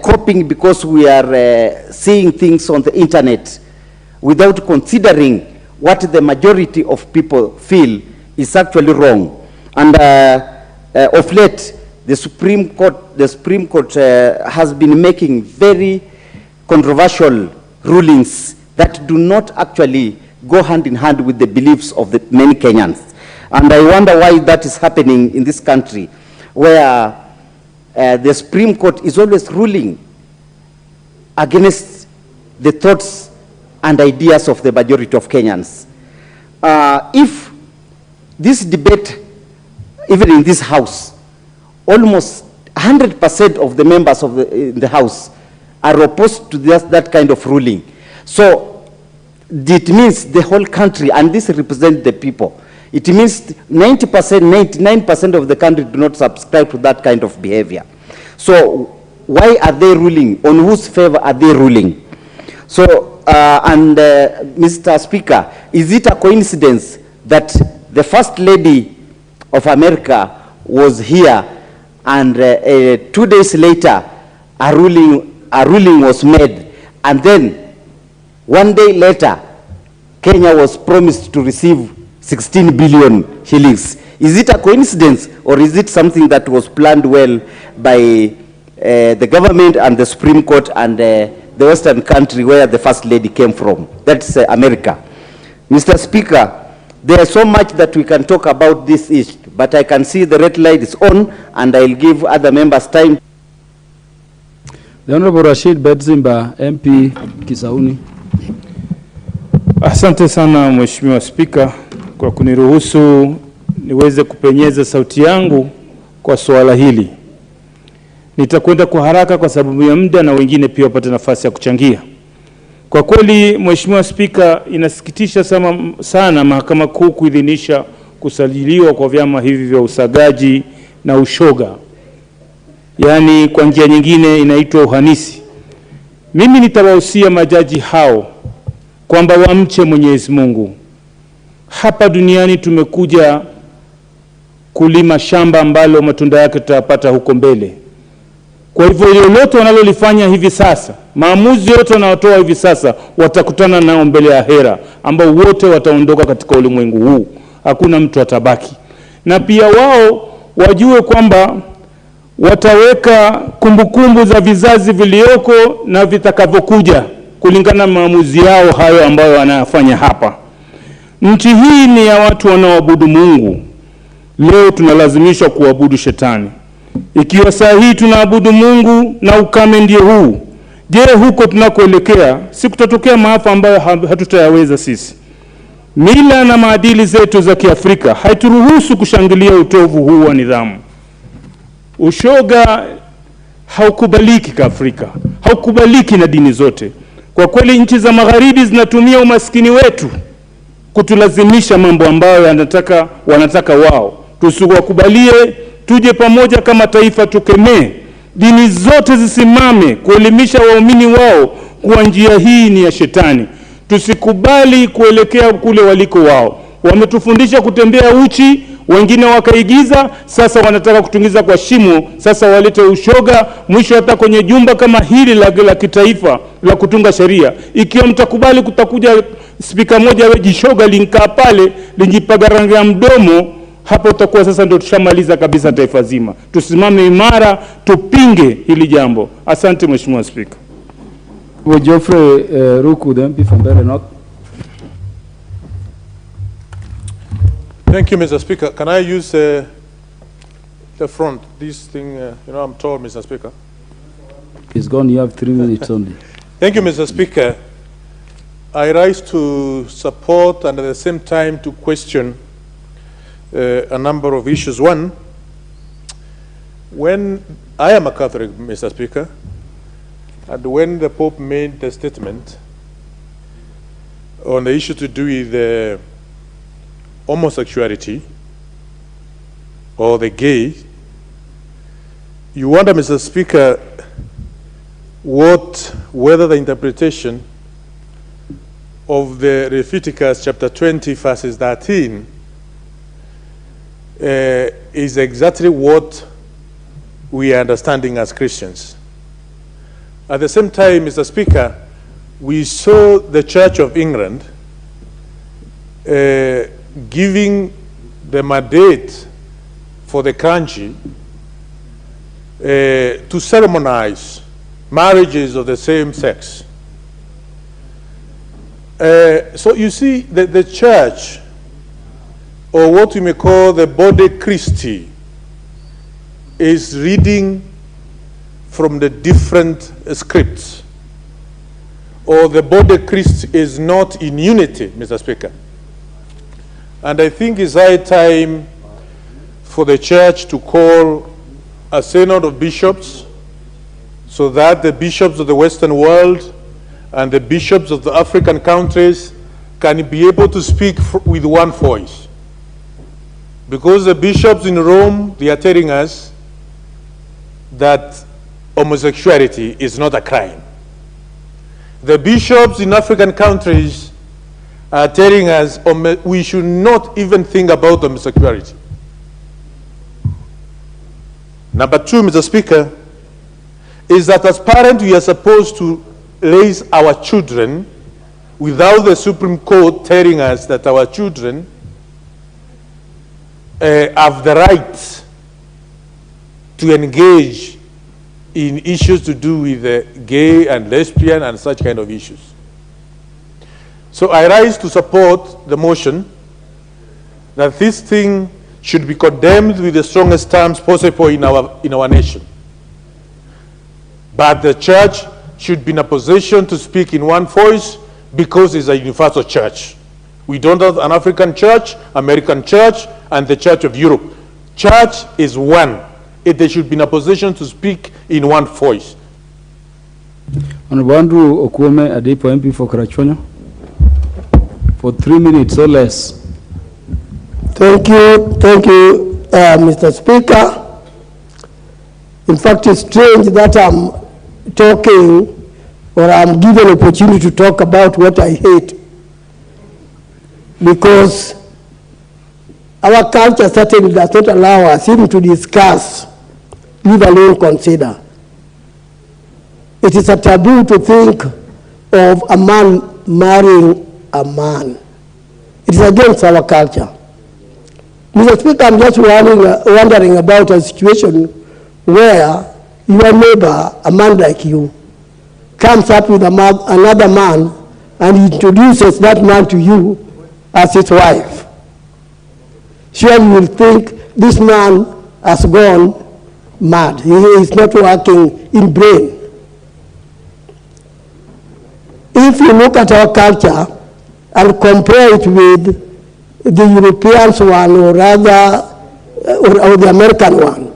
copying because we are seeing things on the internet without considering what the majority of people feel is actually wrong. And of late, the Supreme Court has been making very controversial rulings that do not actually go hand in hand with the beliefs of the many Kenyans. And I wonder why that is happening in this country, where the Supreme Court is always ruling against the thoughts and ideas of the majority of Kenyans. If this debate, even in this House, almost 100% of the members of the House are opposed to that kind of ruling. So it means the whole country, and this represents the people. It means 90%, 99% of the country do not subscribe to that kind of behavior. So why are they ruling? On whose favor are they ruling? So, Mr. Speaker, is it a coincidence that the First Lady of America was here and 2 days later a ruling was made, and then 1 day later Kenya was promised to receive 16 billion shillings? Is it a coincidence, or is it something that was planned well by the government and the Supreme Court and the Western country where the First Lady came from? That's America. Mr. Speaker, there is so much that we can talk about this issue, but I can see the red light is on, and I'll give other members time. The Honorable Rashid Bedzimba, MP Kisauni. Asante sana Mheshimiwa Spika kwa kuniruhusu niweze kupenyeza sauti yangu kwa swala hili. Nitakwenda kwa haraka kwa sababu ya muda na wengine pia wapate nafasi ya kuchangia. Kwa kweli Mheshimiwa Spika, inasikitisha sana Mahakama Kuu kuidhinisha kusajiliwa kwa vyama hivi vya usagaji na ushoga. Yaani kwa njia nyingine inaitwa uhanisi. Mimi nitawahusia majaji hao kwamba wamche Mwenyezi Mungu. Hapa duniani tumekuja kulima shamba ambalo matunda yake tutayapata huko mbele. Kwa hivyo lolote wanalolifanya hivi sasa, maamuzi yote wanayotoa hivi sasa, watakutana nao mbele ya ahera, ambao wote wataondoka katika ulimwengu huu. Hakuna mtu atabaki. Na pia wao wajue kwamba wataweka kumbukumbu za vizazi vilioko na vitakavyokuja kulingana na maamuzi yao hayo ambayo wanayafanya hapa. Nchi hii ni ya watu wanaoabudu Mungu. Leo tunalazimishwa kuabudu shetani. Ikiwa saa hii tunaabudu Mungu na ukame ndio huu, je, huko tunakoelekea si kutatokea maafa ambayo hatutayaweza sisi? Mila na maadili zetu za Kiafrika haituruhusu kushangilia utovu huu wa nidhamu. Ushoga haukubaliki Kiafrika, haukubaliki na dini zote. Kwa kweli nchi za magharibi zinatumia umaskini wetu kutulazimisha mambo ambayo wanataka wao. Tusiwakubalie, tuje pamoja kama taifa tukemee. Dini zote zisimame kuelimisha waumini wao kuwa njia hii ni ya shetani. Tusikubali kuelekea kule waliko wao. Wametufundisha kutembea uchi, wengine wakaigiza, sasa wanataka kutungiza kwa shimo, sasa walete ushoga, mwisho hata kwenye jumba kama hili la kitaifa la kutunga sheria. Ikiwa mtakubali kutakuja spika moja jishoga linkaa pale, linjipaga rangi ya mdomo, hapo utakuwa sasa ndio tushamaliza kabisa taifa zima. Tusimame imara, tupinge hili jambo. Asante Mheshimiwa Spika. Geoffrey Ruku, the MP from Mbeere North. Thank you, Mr. Speaker. Can I use the front? This thing, I'm tall, Mr. Speaker. It's gone. You have 3 minutes only. Thank you, Mr. Speaker. I rise to support and at the same time to question a number of issues. One, when I am a Catholic, Mr. Speaker, and when the Pope made the statement on the issue to do with homosexuality or the gay, you wonder, Mr. Speaker, whether the interpretation of the Leviticus chapter 20 verses 13 is exactly what we are understanding as Christians. At the same time, Mr. Speaker, we saw the Church of England giving the mandate for the clergy to ceremonize marriages of the same sex. So you see, the church, or what we may call the body Christi, is reading from the different scripts or the body of Christ is not in unity, Mr. Speaker. And I think it's high time for the church to call a synod of bishops so that the bishops of the Western world and the bishops of the African countries can be able to speak with one voice. Because the bishops in Rome, they are telling us that homosexuality is not a crime. The bishops in African countries are telling us we should not even think about homosexuality. Number two, Mr. Speaker, is that as parents we are supposed to raise our children without the Supreme Court telling us that our children have the right to engage in issues to do with gay and lesbian and such kind of issues. So I rise to support the motion that this thing should be condemned with the strongest terms possible in our nation. But the church should be in a position to speak in one voice because it's a universal church. We don't have an African church, American church, and the Church of Europe. Church is one. They should be in a position to speak in one voice. Honorable Andrew Koome, Adipo MP for Karachuonyo, for 3 minutes or less. Thank you, Mr. Speaker. In fact, it's strange that I'm talking or I'm given an opportunity to talk about what I hate, because our culture certainly does not allow us even to discuss, leave alone consider. It is a taboo to think of a man marrying a man. It is against our culture. Mr. Speaker, I'm just wondering about a situation where your neighbor, a man like you, comes up with another man and introduces that man to you as his wife. Surely you will think this man has gone mad. He is not working in brain. If you look at our culture and compare it with the Europeans one, or rather, or the American one,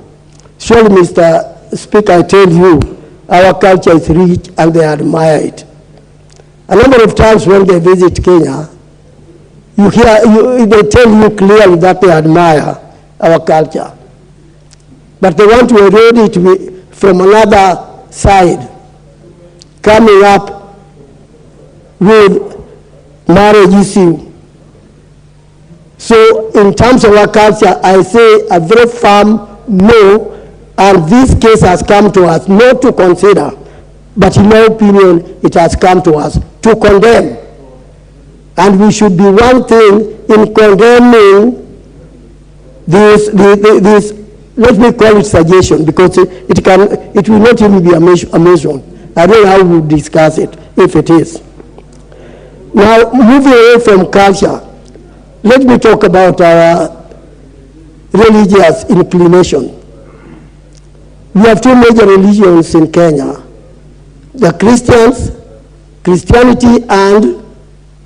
surely, Mr. Speaker, I tell you, our culture is rich and they admire it. A number of times when they visit Kenya, they tell you clearly that they admire our culture. But they want to erode it from another side, coming up with marriage issue. So in terms of our culture, I say a very firm no, and this case has come to us not to consider, but in my opinion, it has come to us to condemn. And we should be one thing in condemning this, let me call it suggestion, because it will not even be a motion. I don't know how we will discuss it, if it is. Now, moving away from culture, let me talk about our religious inclination. We have two major religions in Kenya, the Christianity and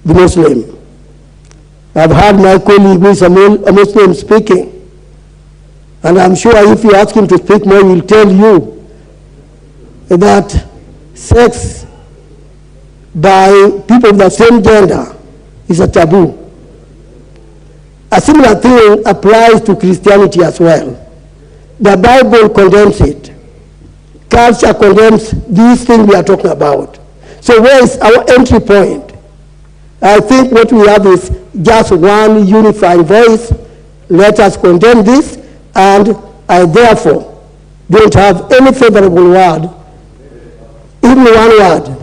the Muslim. I've heard my colleague who is a Muslim speaking, and I'm sure if you ask him to speak more, he will tell you that sex by people of the same gender is a taboo. A similar thing applies to Christianity as well. The Bible condemns it. Culture condemns these things we are talking about. So where is our entry point? I think what we have is just one unified voice. Let us condemn this, and I therefore don't have any favorable word, even one word,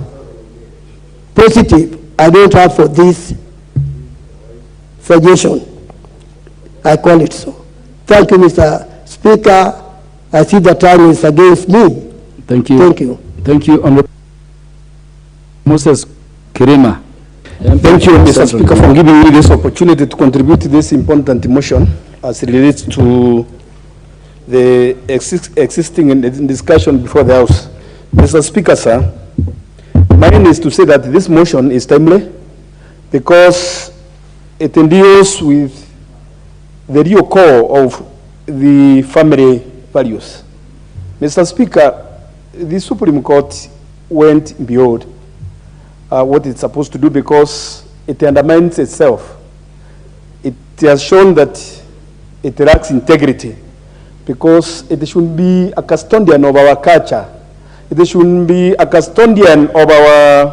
positive, I don't have for this suggestion. I call it so. Thank you, Mr. Speaker. I see the time is against me. Thank you. Thank you. Thank you, Honorable Moses Kirima. Thank you, Mr. Speaker, for giving me this opportunity to contribute to this important motion as it relates to the existing discussion before the House. Mr. Speaker, sir, Mine is to say that this motion is timely because it deals with the real core of the family values. Mr. Speaker, the Supreme Court went beyond what it's supposed to do because it undermines itself. It has shown that it lacks integrity because it should be a custodian of our culture. It should be a custodian of our,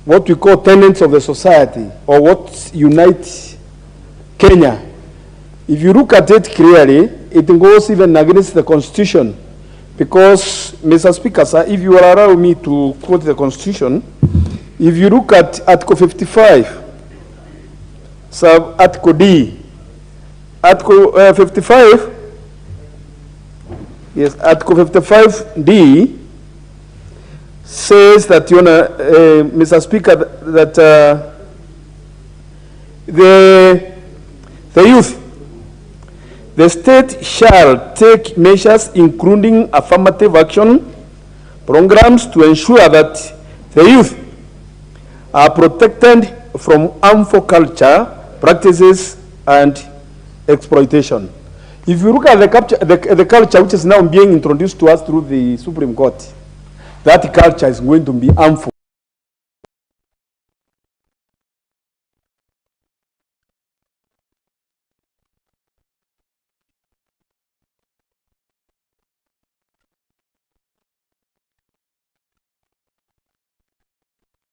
what we call tenets of the society, or what unites Kenya. If you look at it clearly, it goes even against the Constitution. Because, Mr. Speaker, sir, if you will allow me to quote the Constitution, if you look at Article 55, Article D, Article 55, yes, Article 55D says that, Mr. Speaker, that the youth, the state shall take measures including affirmative action programs to ensure that the youth are protected from harmful culture, practices, and exploitation. If you look at the culture which is now being introduced to us through the Supreme Court, that culture is going to be harmful.